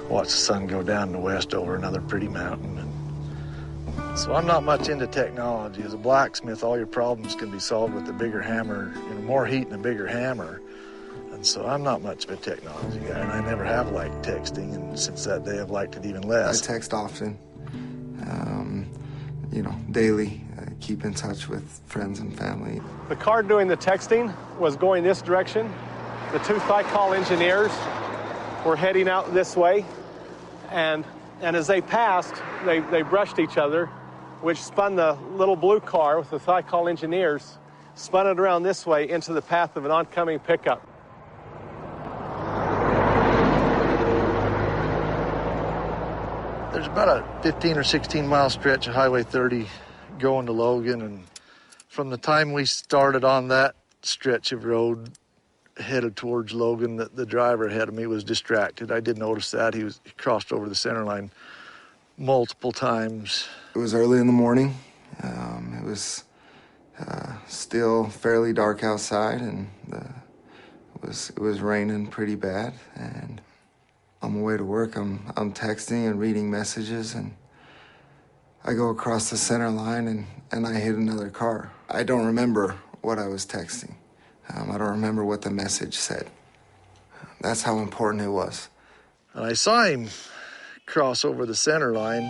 Watch the sun go down in the west over another pretty mountain. And so I'm not much into technology. As a blacksmith, all your problems can be solved with a bigger hammer, more heat and a bigger hammer. And so I'm not much of a technology guy, and I never have liked texting, and since that day I've liked it even less. I text often, daily. I keep in touch with friends and family. The car doing the texting was going this direction. The two Thicol engineers were heading out this way, and as they passed, they brushed each other, which spun the little blue car with the Thicol engineers, spun it around this way into the path of an oncoming pickup. There's about a 15 or 16 mile stretch of Highway 30 going to Logan, and from the time we started on that stretch of road headed towards Logan, the driver ahead of me was distracted. I did notice that. He crossed over the center line multiple times. It was early in the morning. It was still fairly dark outside, and it was raining pretty bad. And on my way to work, I'm texting and reading messages, and I go across the center line and I hit another car. I don't remember what I was texting. I don't remember what the message said. That's how important it was. And I saw him cross over the center line,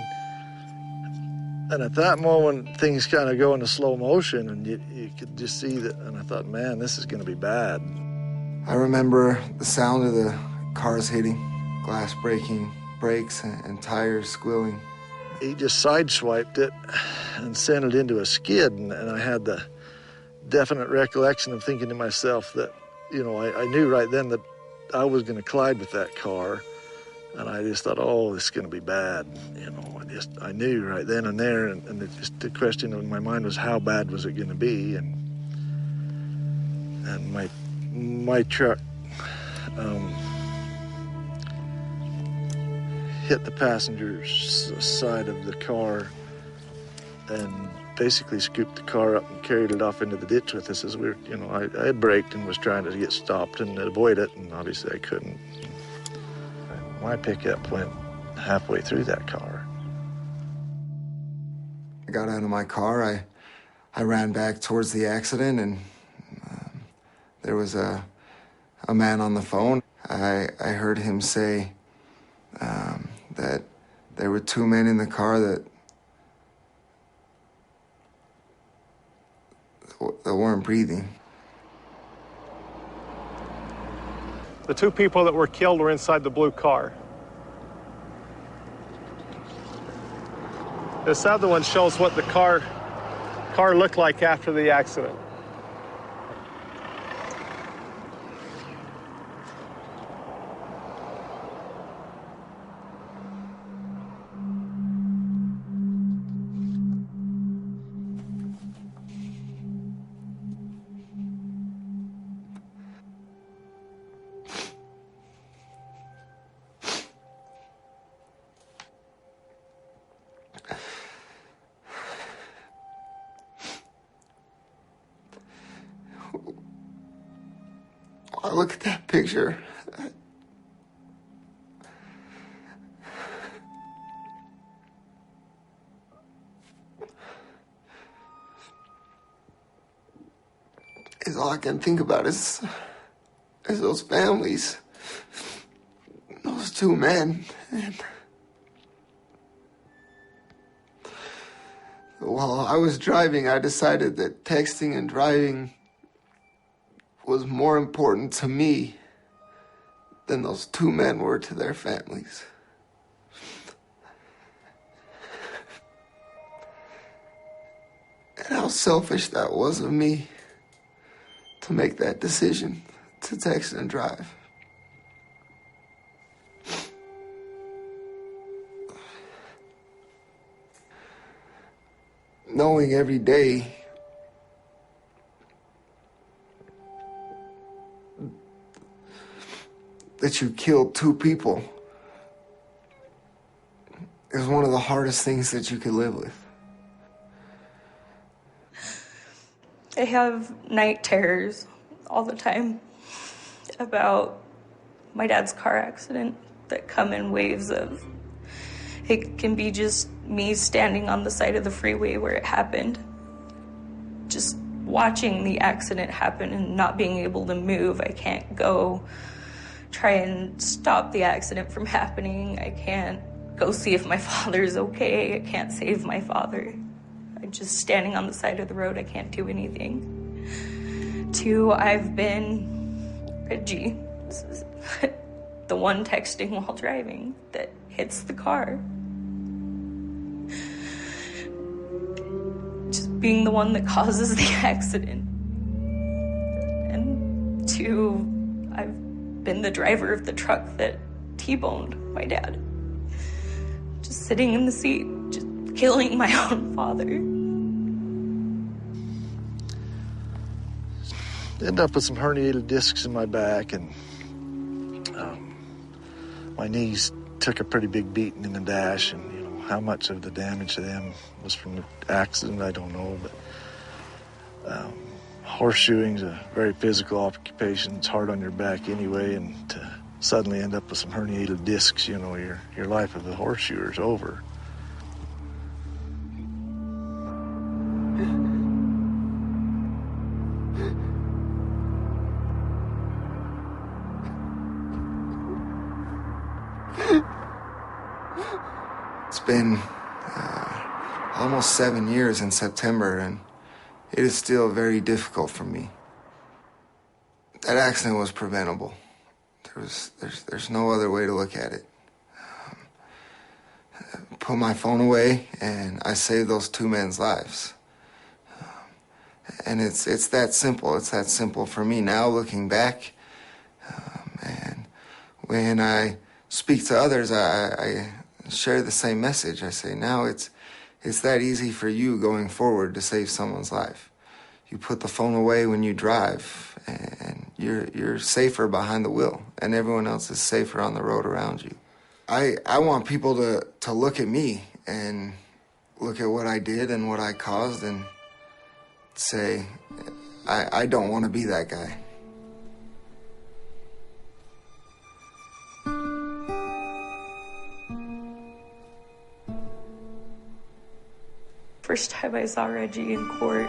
and at that moment, things kind of go into slow motion, and you could just see that, and I thought, man, this is going to be bad. I remember the sound of the cars hitting, glass breaking, brakes and tires squealing. He just sideswiped it and sent it into a skid, and I had the definite recollection of thinking to myself that, I knew right then that I was going to collide with that car, and I just thought, oh, this is going to be bad. I knew right then and there, and the question in my mind was, how bad was it going to be? And my truck hit the passenger's side of the car and basically scooped the car up and carried it off into the ditch with us as I had braked and was trying to get stopped and avoid it, and obviously I couldn't. My pickup went halfway through that car. I got out of my car, I ran back towards the accident, and there was a man on the phone. I heard him say that there were two men in the car that weren't breathing. The two people that were killed were inside the blue car. This other one shows what the car looked like after the accident. I look at that picture. All I can think about is those families, those two men. And while I was driving, I decided that texting and driving was more important to me than those two men were to their families. And how selfish that was of me to make that decision to text and drive. Knowing every day that you killed two people is one of the hardest things that you could live with. I have night terrors all the time about my dad's car accident that come in waves of, it can be just me standing on the side of the freeway where it happened, just watching the accident happen and not being able to move. I can't go try and stop the accident from happening. I can't go see if my father's okay. I can't save my father. I'm just standing on the side of the road. I can't do anything. 2, I've been Reggie, the one texting while driving that hits the car. Just being the one that causes the accident. And 2, I've been the driver of the truck that T-boned my dad. Just sitting in the seat, just killing my own father. Ended up with some herniated discs in my back, and my knees took a pretty big beating in the dash, and you know how much of the damage to them was from the accident, I don't know, but horseshoeing's a very physical occupation. It's hard on your back anyway, and to suddenly end up with some herniated discs, you know, your life as a horseshoer is over. It's been almost 7 years in September, and it is still very difficult for me. That accident was preventable. There's no other way to look at it. Put my phone away, and I saved those 2 men's lives. And it's that simple. It's that simple for me now, looking back. And when I speak to others, I share the same message. I say, now it's that easy for you going forward to save someone's life. You put the phone away when you drive, and you're safer behind the wheel, and everyone else is safer on the road around you. I want people to look at me and look at what I did and what I caused and say, I don't want to be that guy. First time I saw Reggie in court,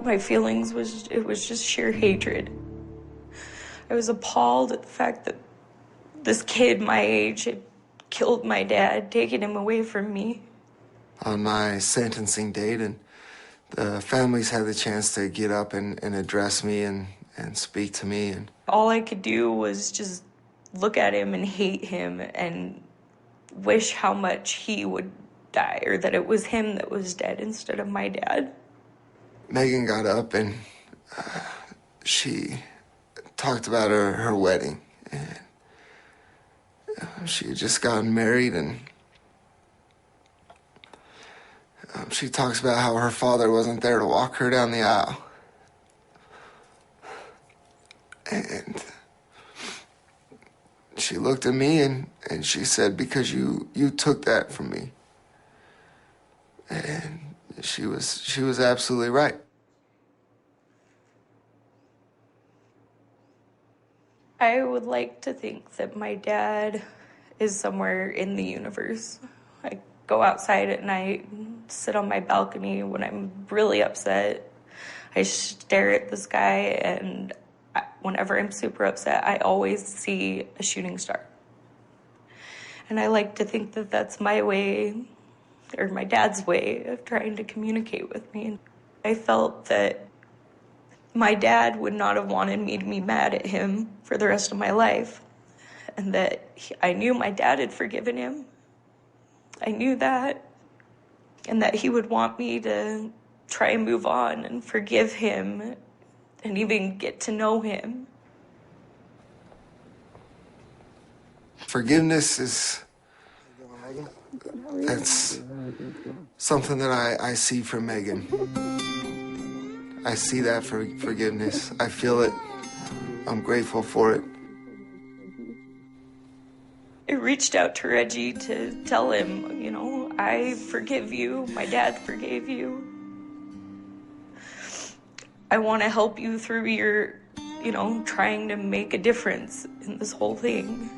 my feelings was just sheer hatred. I was appalled at the fact that this kid my age had killed my dad, taken him away from me. On my sentencing date, and the families had the chance to get up and address me and speak to me. And all I could do was just look at him and hate him and wish how much he would die, or that it was him that was dead instead of my dad. Megan got up and she talked about her wedding. And she had just gotten married, and she talks about how her father wasn't there to walk her down the aisle. And she looked at me and she said, because you took that from me. And she was absolutely right. I would like to think that my dad is somewhere in the universe. I go outside at night, sit on my balcony when I'm really upset. I stare at the sky, and whenever I'm super upset, I always see a shooting star. And I like to think that that's my way, or my dad's way, of trying to communicate with me. I felt that my dad would not have wanted me to be mad at him for the rest of my life, and that I knew my dad had forgiven him. I knew that, and that he would want me to try and move on and forgive him and even get to know him. Forgiveness that's something that I see from Megan. I see that for forgiveness. I feel it. I'm grateful for it. I reached out to Reggie to tell him, you know, I forgive you. My dad forgave you. I want to help you through your, you know, trying to make a difference in this whole thing.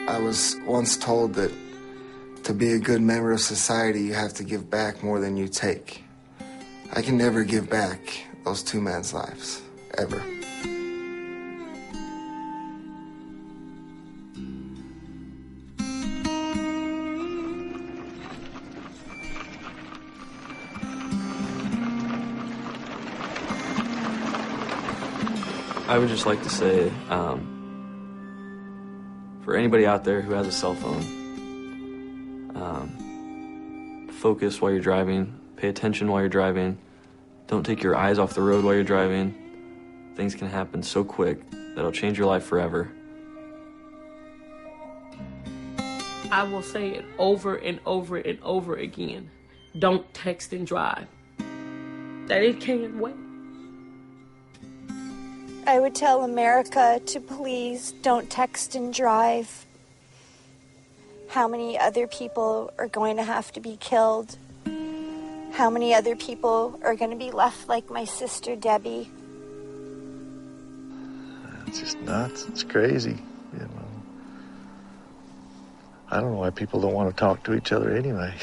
I was once told that to be a good member of society, you have to give back more than you take. I can never give back those two men's lives, ever. I would just like to say, for anybody out there who has a cell phone, focus while you're driving, pay attention while you're driving, don't take your eyes off the road while you're driving. Things can happen so quick that'll change your life forever. I will say it over and over and over again. Don't text and drive. That it can't wait. I would tell America to please don't text and drive. How many other people are going to have to be killed? How many other people are going to be left like my sister Debbie? It's just nuts. It's crazy, you know. I don't know why people don't want to talk to each other anyway.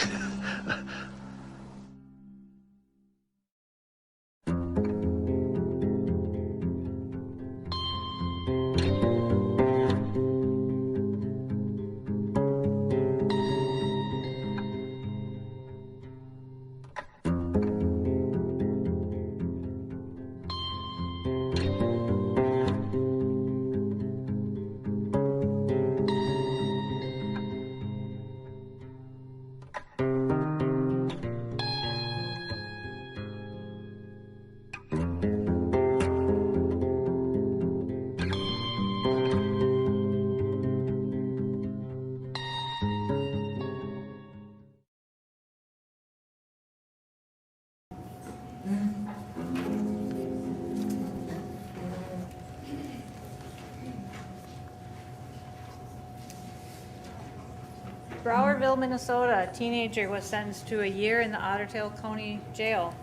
Browerville, Minnesota, a teenager was sentenced to a year in the Otter Tail County Jail.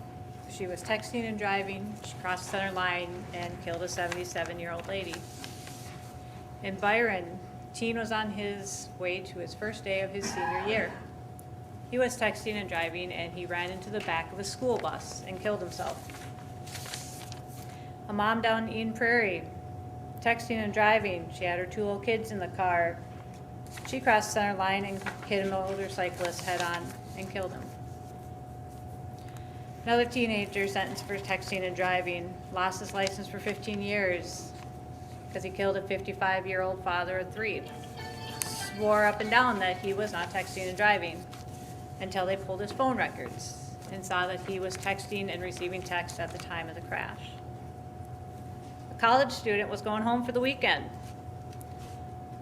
She was texting and driving. She crossed the center line and killed a 77-year-old lady. In Byron, a teen was on his way to his first day of his senior year. He was texting and driving, and he ran into the back of a school bus and killed himself. A mom down in Eden Prairie, texting and driving. She had her 2 little kids in the car. She crossed the center line and hit a motorcyclist head on and killed him. Another teenager sentenced for texting and driving lost his license for 15 years because he killed a 55-year-old father of 3. Swore up and down that he was not texting and driving until they pulled his phone records and saw that he was texting and receiving texts at the time of the crash. A college student was going home for the weekend.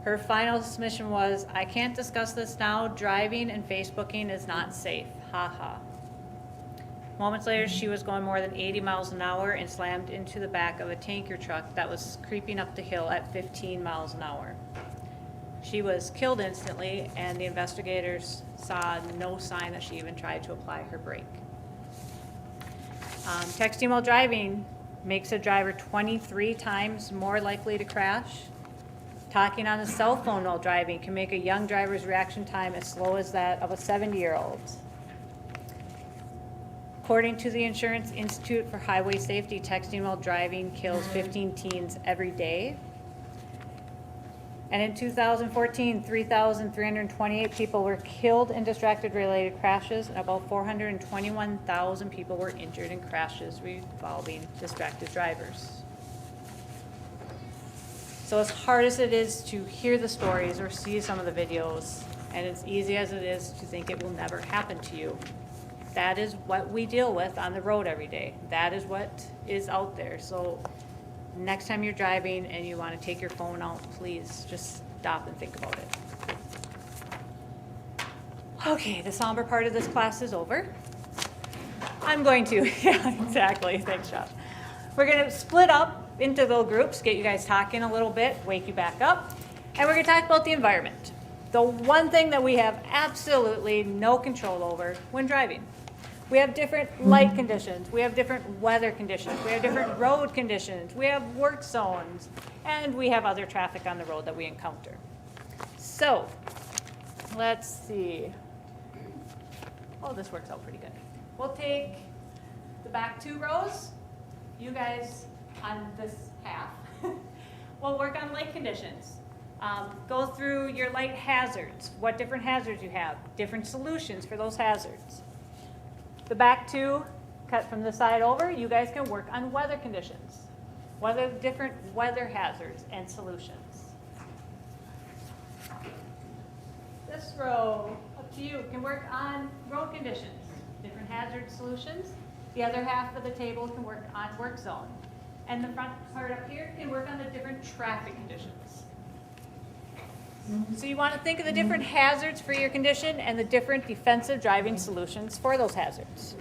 Her final submission was, "I can't discuss this now. Driving and Facebooking is not safe. Ha ha." Moments later, she was going more than 80 miles an hour and slammed into the back of a tanker truck that was creeping up the hill at 15 miles an hour. She was killed instantly, and the investigators saw no sign that she even tried to apply her brake. Texting while driving makes a driver 23 times more likely to crash. Talking on a cell phone while driving can make a young driver's reaction time as slow as that of a 70-year-old. According to the Insurance Institute for Highway Safety, texting while driving kills 15 teens every day. And in 2014, 3,328 people were killed in distracted-related crashes, and about 421,000 people were injured in crashes involving distracted drivers. So as hard as it is to hear the stories or see some of the videos, and as easy as it is to think it will never happen to you, that is what we deal with on the road every day. That is what is out there. So next time you're driving and you want to take your phone out, please just stop and think about it. Okay, the somber part of this class is over. I'm going to, yeah, exactly. Thanks, Josh. We're going to split up into little groups, get you guys talking a little bit, wake you back up, and we're going to talk about the environment. The one thing that we have absolutely no control over when driving. We have different light conditions, we have different weather conditions, we have different road conditions, we have work zones, and we have other traffic on the road that we encounter. So, let's see. Oh, this works out pretty good. We'll take the back 2 rows. You guys on this half. We'll work on light conditions. Go through your light hazards, what different hazards you have, different solutions for those hazards. The back 2, cut from the side over, you guys can work on weather conditions. What are the different weather hazards and solutions? This row, up to you, can work on road conditions, different hazard solutions. The other half of the table can work on work zone. And the front part up here can work on the different traffic conditions. So you want to think of the different hazards for your condition and the different defensive driving solutions for those hazards.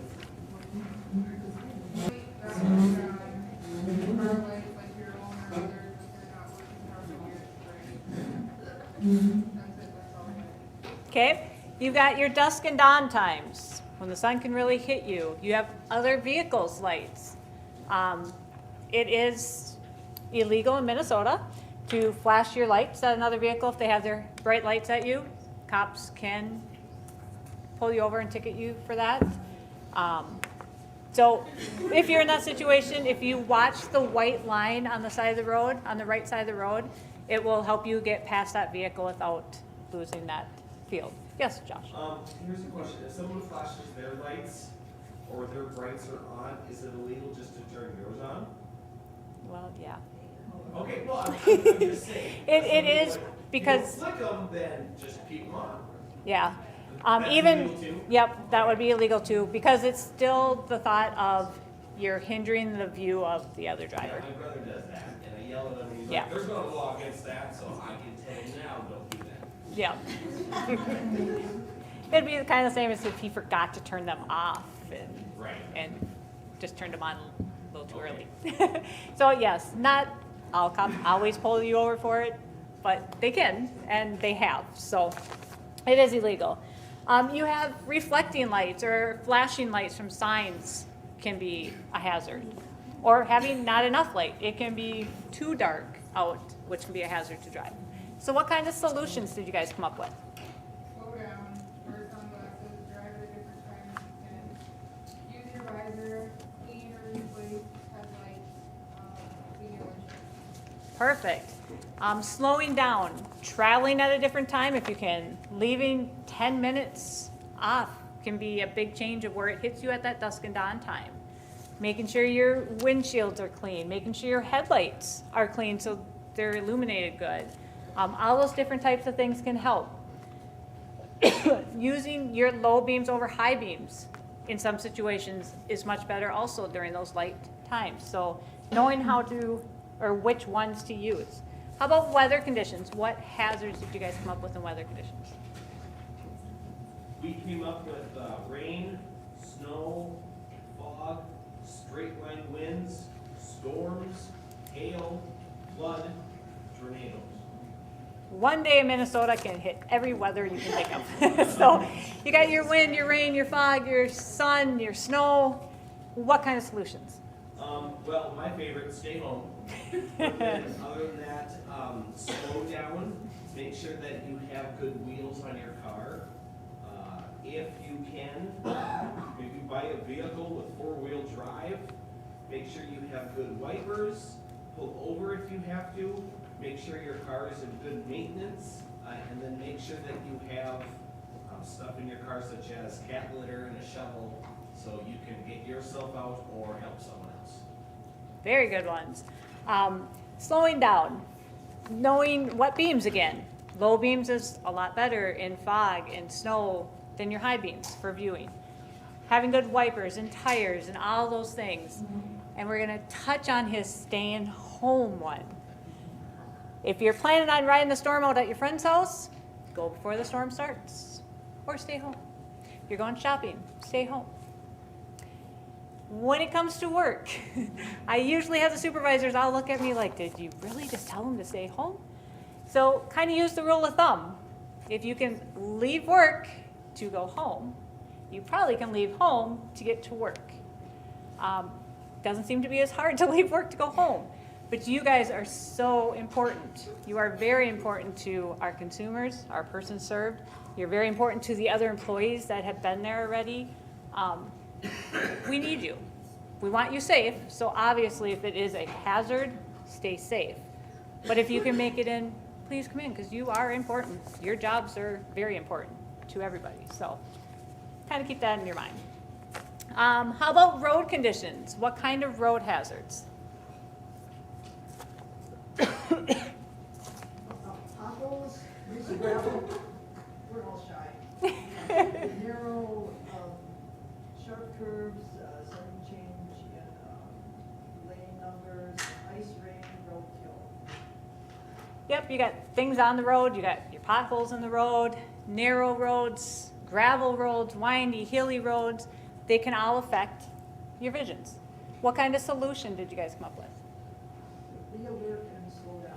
Okay, you've got your dusk and dawn times when the sun can really hit you. You have other vehicles' lights. It is illegal in Minnesota to flash your lights at another vehicle if they have their bright lights at you. Cops can pull you over and ticket you for that. So if you're in that situation, if you watch the white line on the side of the road, on the right side of the road, it will help you get past that vehicle without losing that field. Yes, Josh? Here's a question. If someone flashes their lights or their brights are on, is it illegal just to turn yours on? Well, yeah. Okay, well, I'm just saying. It is because. If you click them, then just keep them on. Yeah. That's illegal too? Yep, that would be illegal too, because it's still the thought of you're hindering the view of the other driver. Yeah, my brother does that, and I yell at him, he's Yeah. like, there's no law against that, so I can tell you now, don't do that. Yeah. It'd be kind of the same as if he forgot to turn them off and just turned them on a little too early. So yes, not all cops always pull you over for it, but they can, and they have, so it is illegal. You have reflecting lights or flashing lights from signs can be a hazard. Or having not enough light. It can be too dark out, which can be a hazard to drive. So what kind of solutions did you guys come up with? Slow down, wear sunglasses, drive at a different time and use your visor, clean or replace headlights, clean your windshield. Perfect. Slowing down, traveling at a different time if you can. Leaving 10 minutes off can be a big change of where it hits you at that dusk and dawn time. Making sure your windshields are clean, making sure your headlights are clean so they're illuminated good. All those different types of things can help. Using your low beams over high beams in some situations is much better also during those light times. So knowing how to, or which ones to use. How about weather conditions? What hazards did you guys come up with in weather conditions? We came up with rain, snow, fog, straight line winds, storms, hail, flood, tornadoes. One day in Minnesota can hit every weather you can think of. So you got your wind, your rain, your fog, your sun, your snow. What kind of solutions? Well, my favorite, stay home. But then, other than that, slow down. Make sure that you have good wheels on your car. If you can, if you buy a vehicle with 4-wheel drive, make sure you have good wipers. Pull over if you have to. Make sure your car is in good maintenance, and then make sure that you have stuff in your car such as cat litter and a shovel so you can get yourself out or help someone else. Very good ones. Slowing down, knowing what beams again. Low beams is a lot better in fog and snow than your high beams for viewing. Having good wipers and tires and all those things. And we're gonna touch on his staying home one. If you're planning on riding the storm out at your friend's house, go before the storm starts, or stay home. If you're going shopping, stay home. When it comes to work, I usually have the supervisors all look at me like, did you really just tell them to stay home? So kind of use the rule of thumb. If you can leave work to go home, you probably can leave home to get to work. Doesn't seem to be as hard to leave work to go home. But you guys are so important. You are very important to our consumers, our person served. You're very important to the other employees that have been there already. We need you. We want you safe, so obviously if it is a hazard, stay safe. But if you can make it in, please come in, because you are important. Your jobs are very important to everybody, so kind of keep that in your mind. How about road conditions? What kind of road hazards? Potholes, greasy gravel, we're all shy. Narrow, sharp curves, sudden change in lane numbers, ice rain, roadkill. Yep, you got things on the road, you got your potholes in the road, narrow roads, gravel roads, windy, hilly roads. They can all affect your visions. What kind of solution did you guys come up with? Be alert and slow down.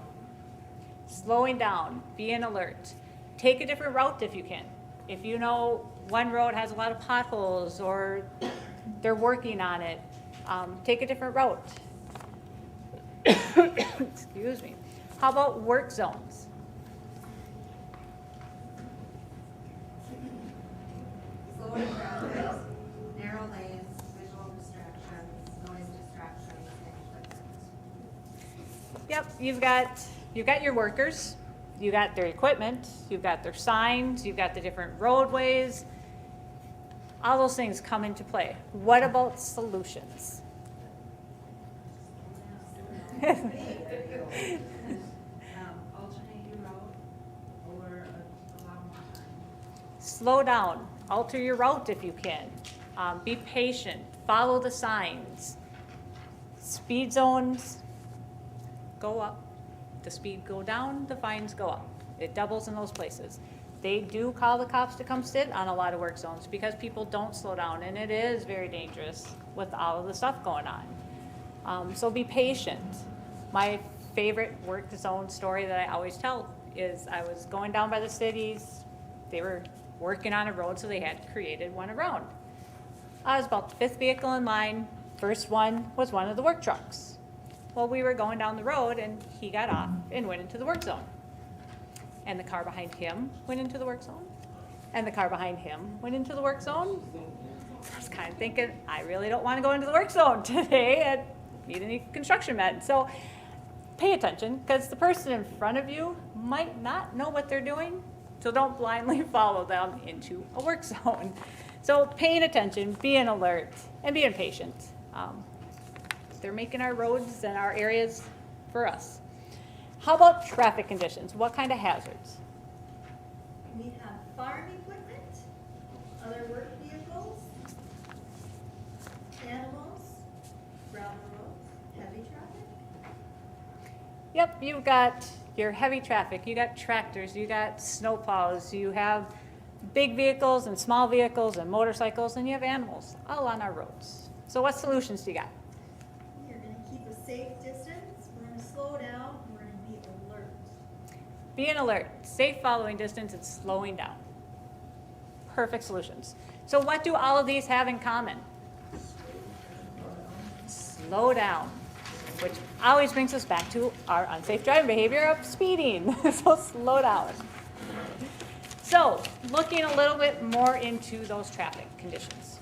Slowing down, being alert. Take a different route if you can. If you know one road has a lot of potholes or they're working on it, take a different route. Excuse me. How about work zones? Slowing traffic, narrow lanes, visual distractions, noise distractions, things like that. Yep, you've got your workers, you got their equipment, you've got their signs, you've got the different roadways. All those things come into play. What about solutions? Alternate your route or allow more time. Slow down, alter your route if you can. Be patient, follow the signs. Speed zones go up, the speed go down, the fines go up. It doubles in those places. They do call the cops to come sit on a lot of work zones because people don't slow down, and it is very dangerous with all of the stuff going on. So be patient. My favorite work zone story that I always tell is I was going down by the cities. They were working on a road, so they had created one around. I was about the fifth vehicle in line. First one was one of the work trucks. Well, we were going down the road, and he got off and went into the work zone. And the car behind him went into the work zone. And the car behind him went into the work zone. I was kind of thinking, I really don't want to go into the work zone today. I need any construction met. So pay attention, because the person in front of you might not know what they're doing. So don't blindly follow them into a work zone. So paying attention, being alert, and being patient. They're making our roads and our areas for us. How about traffic conditions? What kind of hazards? We have farm equipment, other work vehicles, animals, gravel roads, heavy traffic. Yep, you've got your heavy traffic, you got tractors, you got snowplows, you have big vehicles and small vehicles and motorcycles, and you have animals all on our roads. So what solutions do you got? You're going to keep a safe distance, we're going to slow down, and we're going to be alert. Being alert, safe following distance, and slowing down. Perfect solutions. So what do all of these have in common? Slow down, which always brings us back to our unsafe driving behavior of speeding. So slow down. So looking a little bit more into those traffic conditions.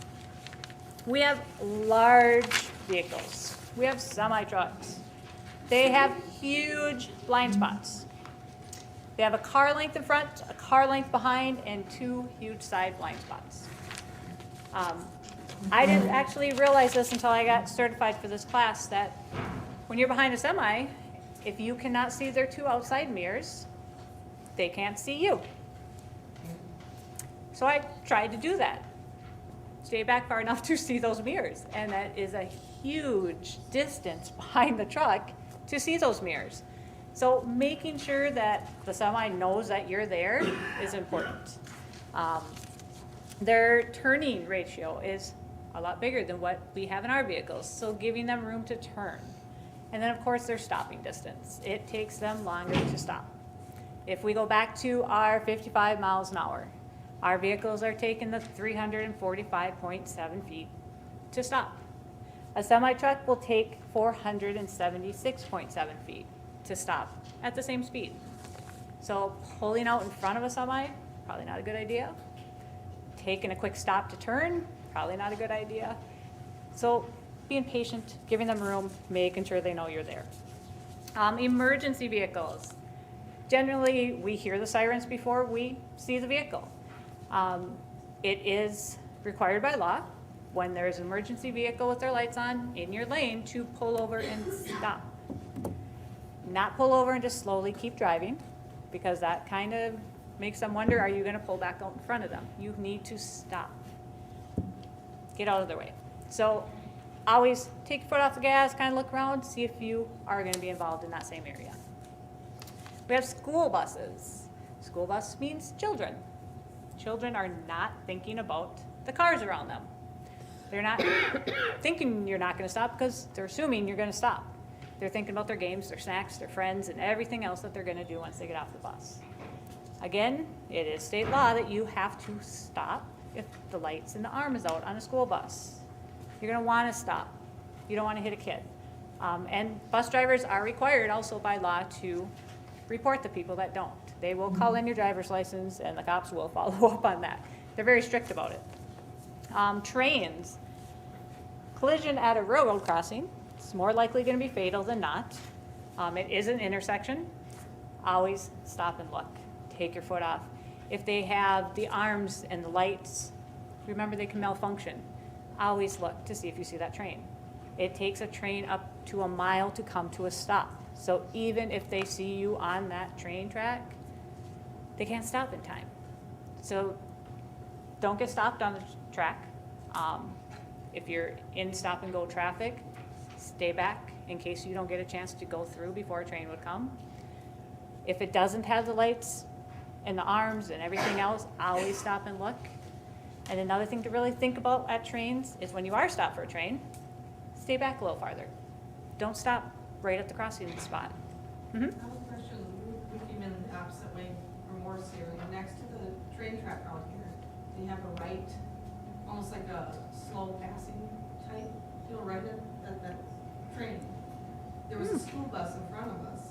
We have large vehicles. We have semi-trucks. They have huge blind spots. They have a car length in front, a car length behind, and two huge side blind spots. I didn't actually realize this until I got certified for this class, that when you're behind a semi, if you cannot see their two outside mirrors, they can't see you. So I tried to do that. Stay back far enough to see those mirrors. And that is a huge distance behind the truck to see those mirrors. So making sure that the semi knows that you're there is important. Their turning ratio is a lot bigger than what we have in our vehicles, so giving them room to turn. And then, of course, their stopping distance. It takes them longer to stop. If we go back to our 55 miles an hour, our vehicles are taking the 345.7 feet to stop. A semi-truck will take 476.7 feet to stop at the same speed. So pulling out in front of a semi, probably not a good idea. Taking a quick stop to turn, probably not a good idea. So being patient, giving them room, making sure they know you're there. Emergency vehicles. Generally, we hear the sirens before we see the vehicle. It is required by law when there's an emergency vehicle with their lights on in your lane to pull over and stop. Not pull over and just slowly keep driving, because that kind of makes them wonder, are you going to pull back out in front of them? You need to stop. Get out of their way. So always take your foot off the gas, kind of look around, see if you are going to be involved in that same area. We have school buses. School bus means children. Children are not thinking about the cars around them. They're not thinking you're not going to stop because they're assuming you're going to stop. They're thinking about their games, their snacks, their friends, and everything else that they're going to do once they get off the bus. Again, it is state law that you have to stop if the lights and the arm is out on a school bus. You're going to want to stop. You don't want to hit a kid. And bus drivers are required also by law to report the people that don't. They will call in your driver's license and the cops will follow up on that. They're very strict about it. Trains. Collision at a railroad crossing. It's more likely going to be fatal than not. It is an intersection. Always stop and look. Take your foot off. If they have the arms and the lights, remember they can malfunction. Always look to see if you see that train. It takes a train up to a mile to come to a stop. So even if they see you on that train track, they can't stop in time. So don't get stopped on the track. If you're in stop and go traffic, stay back in case you don't get a chance to go through before a train would come. If it doesn't have the lights and the arms and everything else, always stop and look. And another thing to really think about at trains is when you are stopped for a train, stay back a little farther. Don't stop right at the crossing spot. I have a question. We came in the opposite way from Morse here. Next to the train track out here, they have a right, almost like a slow passing type, right at that train. There was a school bus in front of us,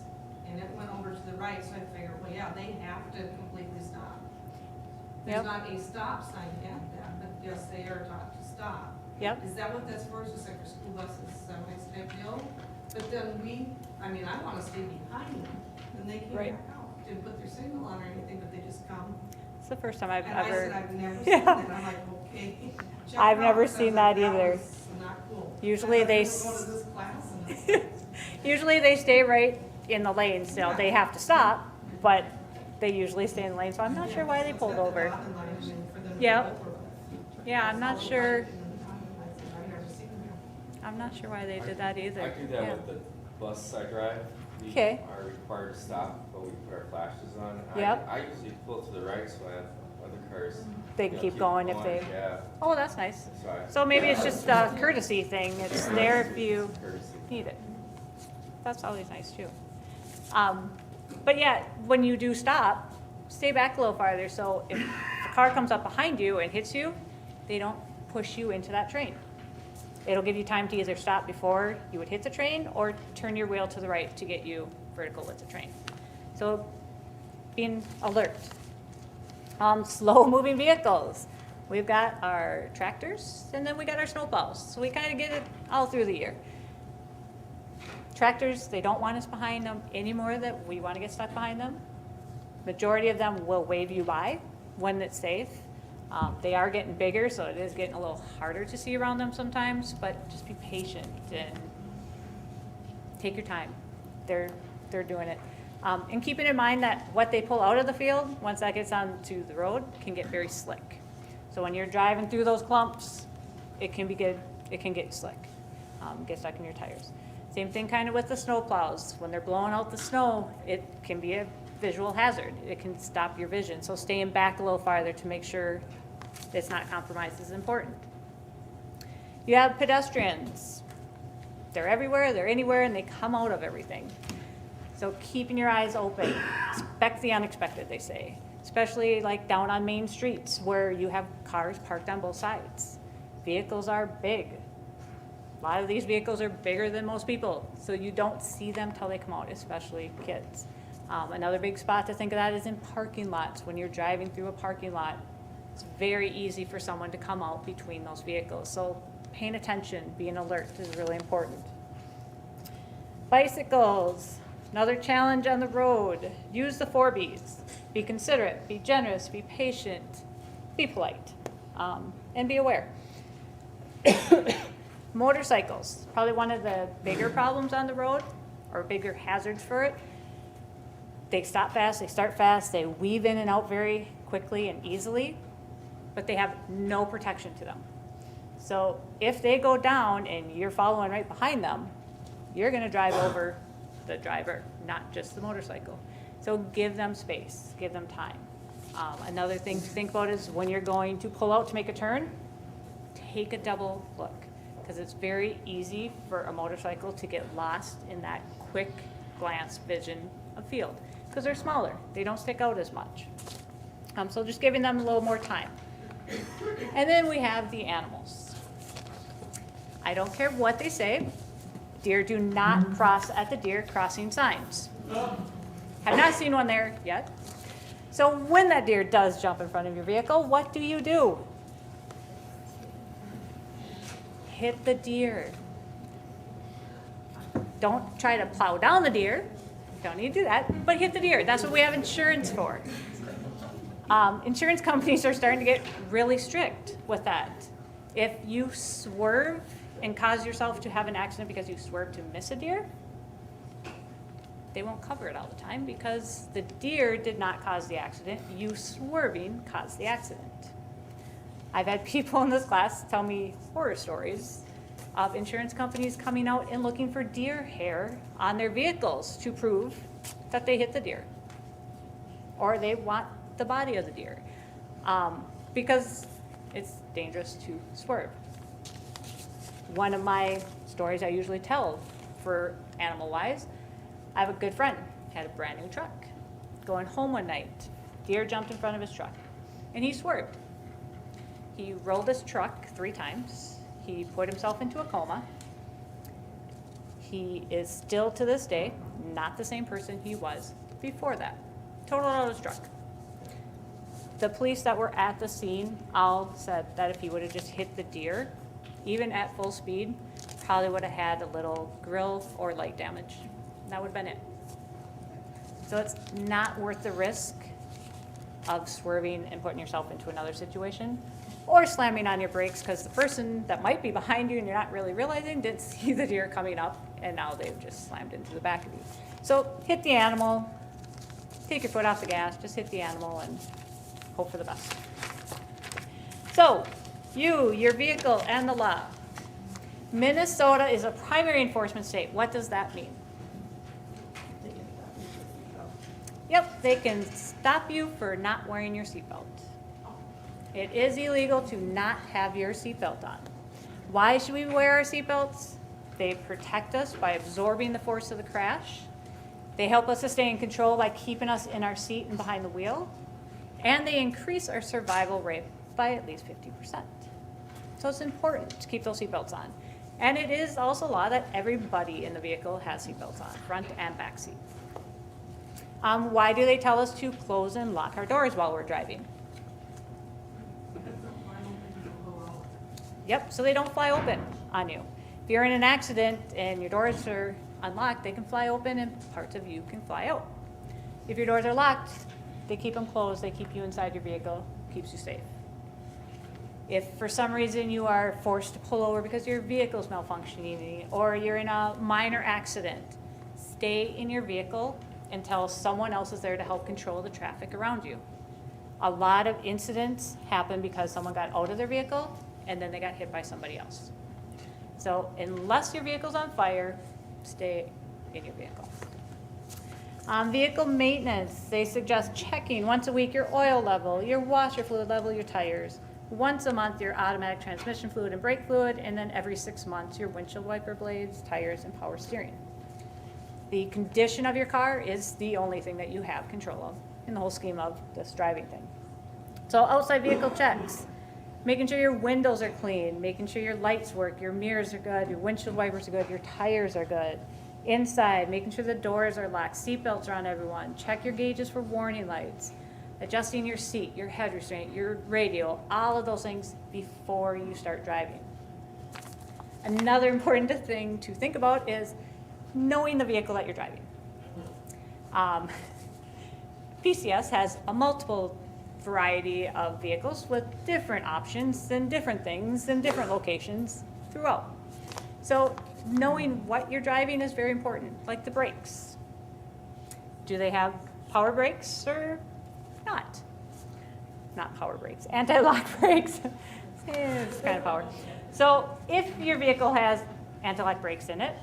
and it went over to the right, so I figured, well, yeah, they have to completely stop. There's not a stop sign at that, but yes, they are taught to stop. Yep. Is that what that's for? Is this like for school buses, semis type deal? But then I want to stay behind them, and they came back out. Didn't put their signal on or anything, but they just come. It's the first time I've and ever. I said, I've never seen that. I'm like, okay. Check I've it never out, seen because that either. was not cool. Usually And I they go to this class and it's usually they stay right in the lane still. They have to stop, but they usually stay in the lane, so I'm not sure why they pulled over. Yeah. Yeah, I'm not sure. I'm not sure why they did that either. I do that with the bus I drive. We Okay. are required to stop, but we put our flashes on. Yep. I usually pull to the right so I have other cars. They can keep going if they. Yeah. Oh, that's nice. So So maybe it's just a courtesy thing. It's there if you need it. That's always nice too. But yeah, when you do stop, stay back a little farther. So if a car comes up behind you and hits you, they don't push you into that train. It'll give you time to either stop before you would hit the train or turn your wheel to the right to get you vertical with the train. So being alert. Slow moving vehicles. We've got our tractors and then we got our snowplows. So we kind of get it all through the year. Tractors, they don't want us behind them anymore that we want to get stuck behind them. Majority of them will wave you by when it's safe. They are getting bigger, so it is getting a little harder to see around them sometimes, but just be patient and take your time. They're doing it. And keeping in mind that what they pull out of the field, once that gets onto the road, can get very slick. So when you're driving through those clumps, it can get slick, get stuck in your tires. Same thing kind of with the snow plows. When they're blowing out the snow, it can be a visual hazard. It can stop your vision. So staying back a little farther to make sure it's not compromised is important. You have pedestrians. They're everywhere, they're anywhere, and they come out of everything. So keeping your eyes open, expect the unexpected, they say, especially like down on main streets where you have cars parked on both sides. Vehicles are big. A lot of these vehicles are bigger than most people, so you don't see them till they come out, especially kids. Another big spot to think of that is in parking lots. When you're driving through a parking lot, it's very easy for someone to come out between those vehicles. So paying attention, being alert is really important. Bicycles, another challenge on the road. Use the 4 Bs. Be considerate, be generous, be patient, be polite, and be aware. Motorcycles, probably one of the bigger problems on the road, or bigger hazards for it. They stop fast, they start fast, they weave in and out very quickly and easily, but they have no protection to them. So if they go down and you're following right behind them, you're gonna drive over the driver, not just the motorcycle. So give them space, give them time. Another thing to think about is when you're going to pull out to make a turn, take a double look, because it's very easy for a motorcycle to get lost in that quick glance vision of field, because they're smaller, they don't stick out as much. So just giving them a little more time. And then we have the animals. I don't care what they say, deer do not cross at the deer crossing signs. Have not seen one there yet. So when that deer does jump in front of your vehicle, what do? Hit the deer. Don't try to plow down the deer. Don't need to do that, but hit the deer. That's what we have insurance for. Insurance companies are starting to get really strict with that. If you swerve and cause yourself to have an accident because you swerved to miss a deer, they won't cover it all the time because the deer did not cause the accident. You swerving caused the accident. I've had people in this class tell me horror stories of insurance companies coming out and looking for deer hair on their vehicles to prove that they hit the deer. Or they want the body of the deer because it's dangerous to swerve. One of my stories I usually tell for animal-wise, I have a good friend, had a brand new truck. Going home one night, deer jumped in front of his truck, and he swerved. He rolled his truck 3 times. He put himself into a coma. He is still to this day not the same person he was before that. Totaled out his truck. The police that were at the scene all said that if he would have just hit the deer, even at full speed, probably would have had a little grill or light damage. That would have been it. So it's not worth the risk of swerving and putting yourself into another situation, or slamming on your brakes because the person that might be behind you and you're not really realizing didn't see the deer coming up and now they've just slammed into the back of you. So hit the animal, take your foot off the gas, just hit the animal and hope for the best. So, your vehicle, and the law. Minnesota is a primary enforcement state. What does that mean? Yep, they can stop you for not wearing your seatbelt. It is illegal to not have your seatbelt on. Why should we wear our seatbelts? They protect us by absorbing the force of the crash. They help us to stay in control by keeping us in our seat and behind the wheel. And they increase our survival rate by at least 50%. So it's important to keep those seatbelts on. And it is also law that everybody in the vehicle has seatbelts on, front and back seat. Why do they tell us to close and lock our doors while we're driving? Yep, so they don't fly open on you. If you're in an accident and your doors are unlocked, they can fly open and parts of you can fly out. If your doors are locked, they keep them closed, they keep you inside your vehicle, keeps you safe. If for some reason you are forced to pull over because your vehicle's malfunctioning or you're in a minor accident, stay in your vehicle until someone else is there to help control the traffic around you. A lot of incidents happen because someone got out of their vehicle and then they got hit by somebody else. So unless your vehicle's on fire, stay in your vehicle. Vehicle maintenance, they suggest checking once a week your oil level, your washer fluid level, your tires. Once a month, your automatic transmission fluid and brake fluid, and then every 6 months, your windshield wiper blades, tires, and power steering. The condition of your car is the only thing that you have control of in the whole scheme of this driving thing. So outside vehicle checks, making sure your windows are clean, making sure your lights work, your mirrors are good, your windshield wipers are good, your tires are good. Inside, making sure the doors are locked, seatbelts are on everyone, check your gauges for warning lights, adjusting your seat, your head restraint, your radio, all of those things before you start driving. Another important thing to think about is knowing the vehicle that you're driving. PCS has a multiple variety of vehicles with different options and different things in different locations throughout. So knowing what you're driving is very important, like the brakes. Do they have power brakes or not? Not power brakes, anti-lock brakes. It's kind of power. So if your vehicle has anti-lock brakes in it,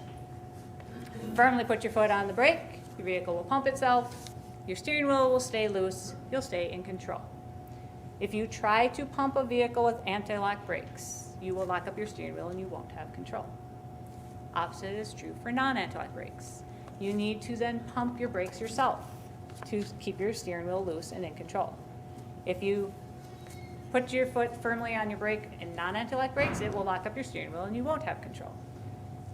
firmly put your foot on the brake, your vehicle will pump itself, your steering wheel will stay loose, you'll stay in control. If you try to pump a vehicle with anti-lock brakes, you will lock up your steering wheel and you won't have control. Opposite is true for non-anti-lock brakes. You need to then pump your brakes yourself to keep your steering wheel loose and in control. If you put your foot firmly on your brake in non-anti-lock brakes, it will lock up your steering wheel and you won't have control.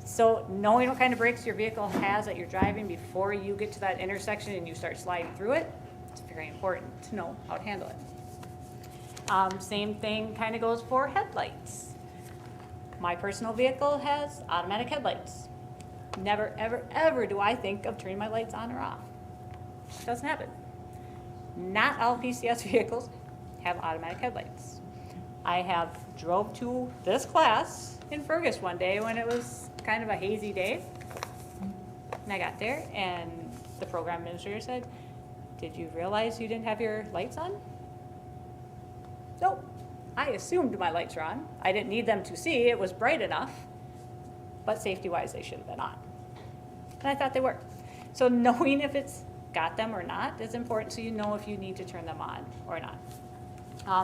So knowing what kind of brakes your vehicle has that you're driving before you get to that intersection and you start sliding through it, it's very important to know how to handle it. Same thing kind of goes for headlights. My personal vehicle has automatic headlights. Never, ever, ever do I think of turning my lights on or off. It doesn't happen. Not all PCS vehicles have automatic headlights. I have drove to this class in Fergus one day when it was kind of a hazy day. And I got there and the program administrator said, "Did you realize you didn't have your lights on?" Nope. I assumed my lights were on. I didn't need them to see. It was bright enough. But safety-wise, they should have been on. And I thought they were. So knowing if it's got them or not is important so you know if you need to turn them on or not.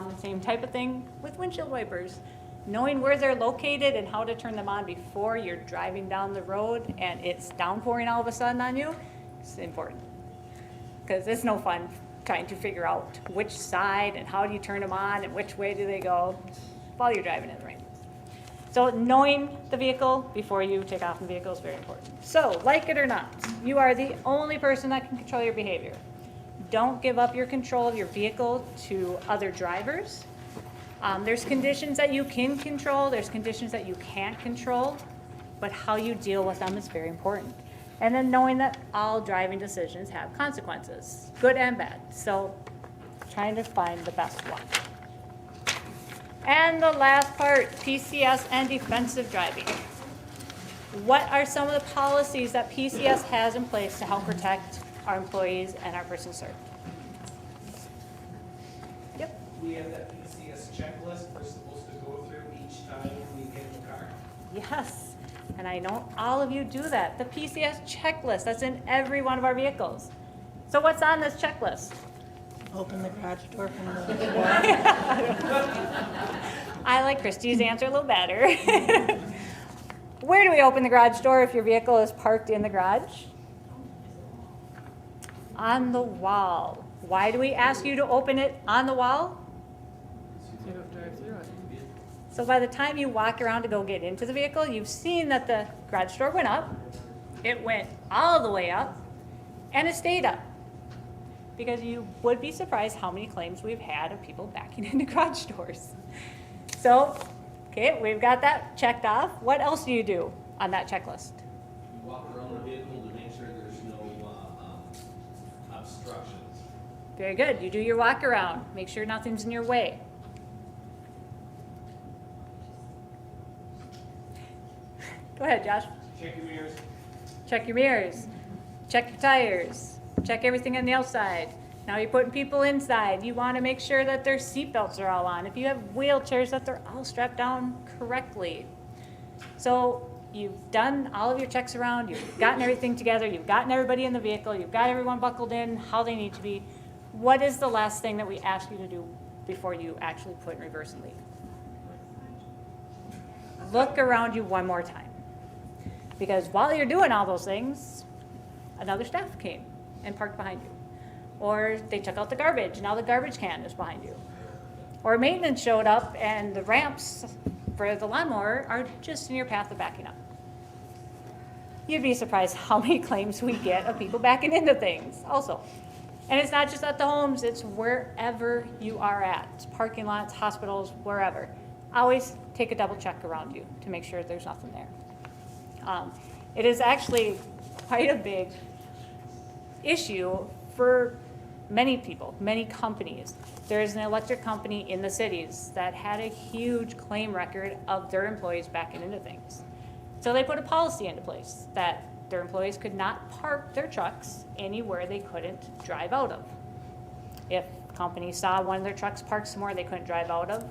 The same type of thing with windshield wipers. Knowing where they're located and how to turn them on before you're driving down the road and it's downpouring all of a sudden on you is important. Because it's no fun trying to figure out which side and how do you turn them on and which way do they go while you're driving in the rain. So knowing the vehicle before you take off in the vehicle is very important. So, like it or not, you are the only person that can control your behavior. Don't give up your control of your vehicle to other drivers. There's conditions that you can control, there's conditions that you can't control, but how you deal with them is very important. And then knowing that all driving decisions have consequences, good and bad. So trying to find the best one. And the last part, PCS and defensive driving. What are some of the policies that PCS has in place to help protect our employees and our persons served? Yep. We have that PCS checklist we're supposed to go through each time we get in the car. Yes. And I know all of you do that. The PCS checklist, that's in every one of our vehicles. So what's on this checklist? Open the garage door from the I like Christy's answer a little better. Where do we open the garage door if your vehicle is parked in the garage? On the wall. Why do we ask you to open it on the wall? You don't drive through it. So by the time you walk around to go get into the vehicle, you've seen that the garage door went up, it went all the way up, and it stayed up. Because you would be surprised how many claims we've had of people backing into garage doors. So, okay, we've got that checked off. What else do you do on that checklist? You walk around the vehicle to make sure there's no obstructions. Very good. You do your walk around. Make sure nothing's in your way. Go ahead, Josh. Check your mirrors. Check your mirrors. Check your tires. Check everything on the outside. Now you're putting people inside. You want to make sure that their seatbelts are all on. If you have wheelchairs, that they're all strapped down correctly. So you've done all of your checks around. You've gotten everything together. You've gotten everybody in the vehicle. You've got everyone buckled in how they need to be. What is the last thing that we ask you to do before you actually put in reverse and leave. Look around you one more time. Because while you're doing all those things, another staff came and parked behind you. Or they took out the garbage, and now the garbage can is behind you. Or maintenance showed up and the ramps for the lawnmower are just in your path of backing up. You'd be surprised how many claims we get of people backing into things also. And it's not just at the homes, it's wherever you are at, parking lots, hospitals, wherever. Always take a double check around you to make sure there's nothing there. It is actually quite a big issue for many people, many companies. There's an electric company in the cities that had a huge claim record of their employees backing into things. So they put a policy into place that their employees could not park their trucks anywhere they couldn't drive out of. If companies saw one of their trucks parked somewhere they couldn't drive out of,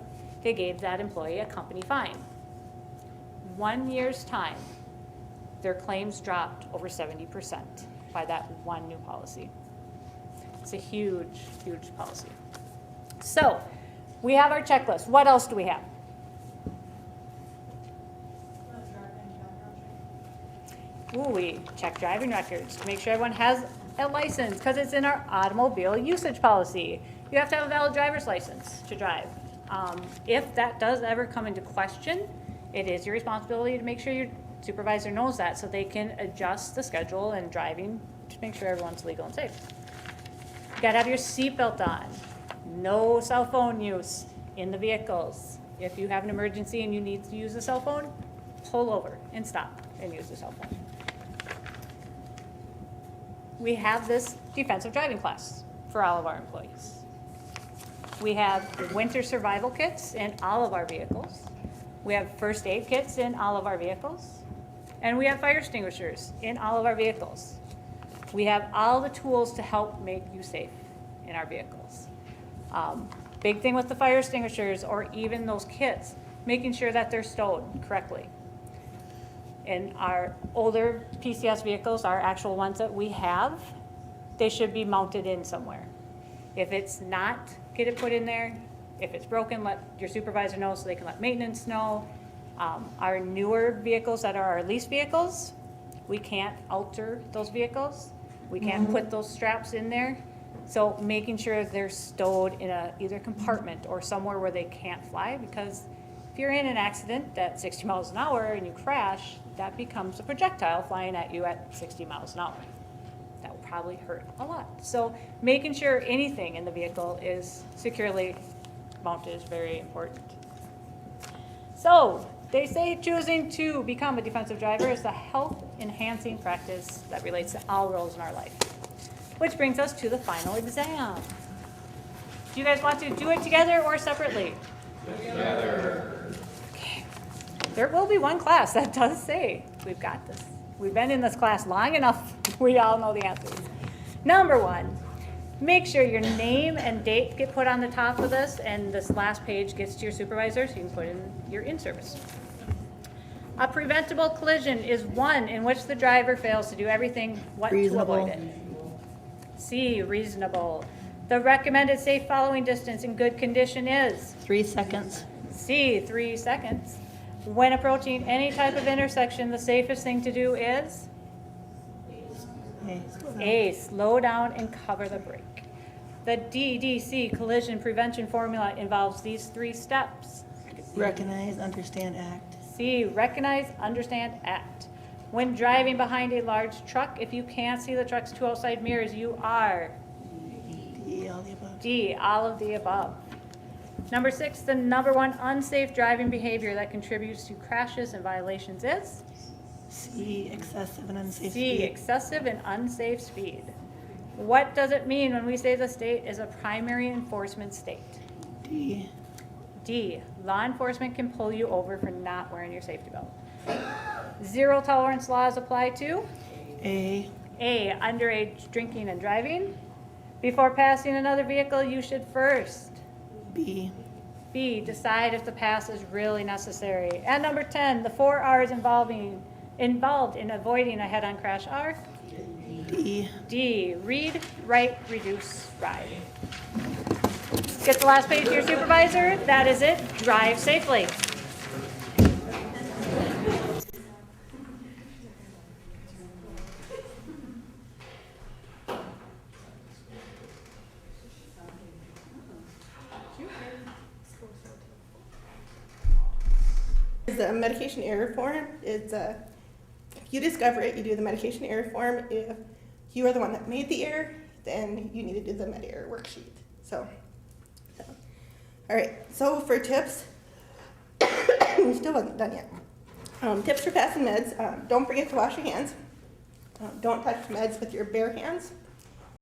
they gave that employee a company fine. 1 year's time, their claims dropped over 70% by that one new policy. It's a huge, huge policy. So, we have our checklist. What else do we have? Ooh, we check driving records to make sure everyone has a license because it's in our automobile usage policy. You have to have a valid driver's license to drive. If that does ever come into question, it is your responsibility to make sure your supervisor knows that so they can adjust the schedule and driving to make sure everyone's legal and safe. You gotta have your seatbelt on. No cell phone use in the vehicles. If you have an emergency and you need to use a cell phone, pull over and stop and use the cell phone. We have this defensive driving class for all of our employees. We have winter survival kits in all of our vehicles. We have first aid kits in all of our vehicles. And we have fire extinguishers in all of our vehicles. We have all the tools to help make you safe in our vehicles. Big thing with the fire extinguishers or even those kits, making sure that they're stowed correctly. In our older PCS vehicles, our actual ones that we have, they should be mounted in somewhere. If it's not, get it put in there. If it's broken, let your supervisor know so they can let maintenance know. Our newer vehicles that are our lease vehicles, we can't alter those vehicles. We can't put those straps in there. So making sure they're stowed in either compartment or somewhere where they can't fly, because if you're in an accident at 60 miles an hour and you crash, that becomes a projectile flying at you at 60 miles an hour. That will probably hurt a lot. So making sure anything in the vehicle is securely mounted is very important. So they say choosing to become a defensive driver is a health-enhancing practice that relates to all roles in our life. Which brings us to the final exam. Do you guys want to do it together or separately? Together. Okay. There will be one class that does say, we've got this. We've been in this class long enough, we all know the answers. Number one, make sure your name and date get put on the top of this, and this last page gets to your supervisor so you can put in your in-service. A preventable collision is one in which the driver fails to do everything to avoid it. C, reasonable. The recommended safe following distance in good condition is? 3 seconds. C, 3 seconds. When approaching any type of intersection, the safest thing to do is? A, slow down and cover the brake. The DDC collision prevention formula involves these 3 steps. Recognize, understand, act. C, recognize, understand, act. When driving behind a large truck, if you can't see the truck's 2 outside mirrors, you are? D, all the above. D, all of the above. Number 6, the number 1 unsafe driving behavior that contributes to crashes and violations is? C, excessive and unsafe C, speed. excessive and unsafe speed. What does it mean when we say the state is a primary enforcement state? D. D, law enforcement can pull you over for not wearing your safety belt. Zero tolerance laws apply to? A. A, underage drinking and driving. Before passing another vehicle, you should first? B. B, decide if the pass is really necessary. And number 10, the 4 R's involved in avoiding a head-on crash are? D. D, read, write, reduce, ride. Get the last page to your supervisor. That is it. Drive safely. The medication error form is you discover it, you do the medication error form. If you are the one that made the error, then you need to do the med error worksheet. So all right, so for tips, we still wasn't done yet. Tips for passing meds, don't forget to wash your hands. Don't touch meds with your bare hands.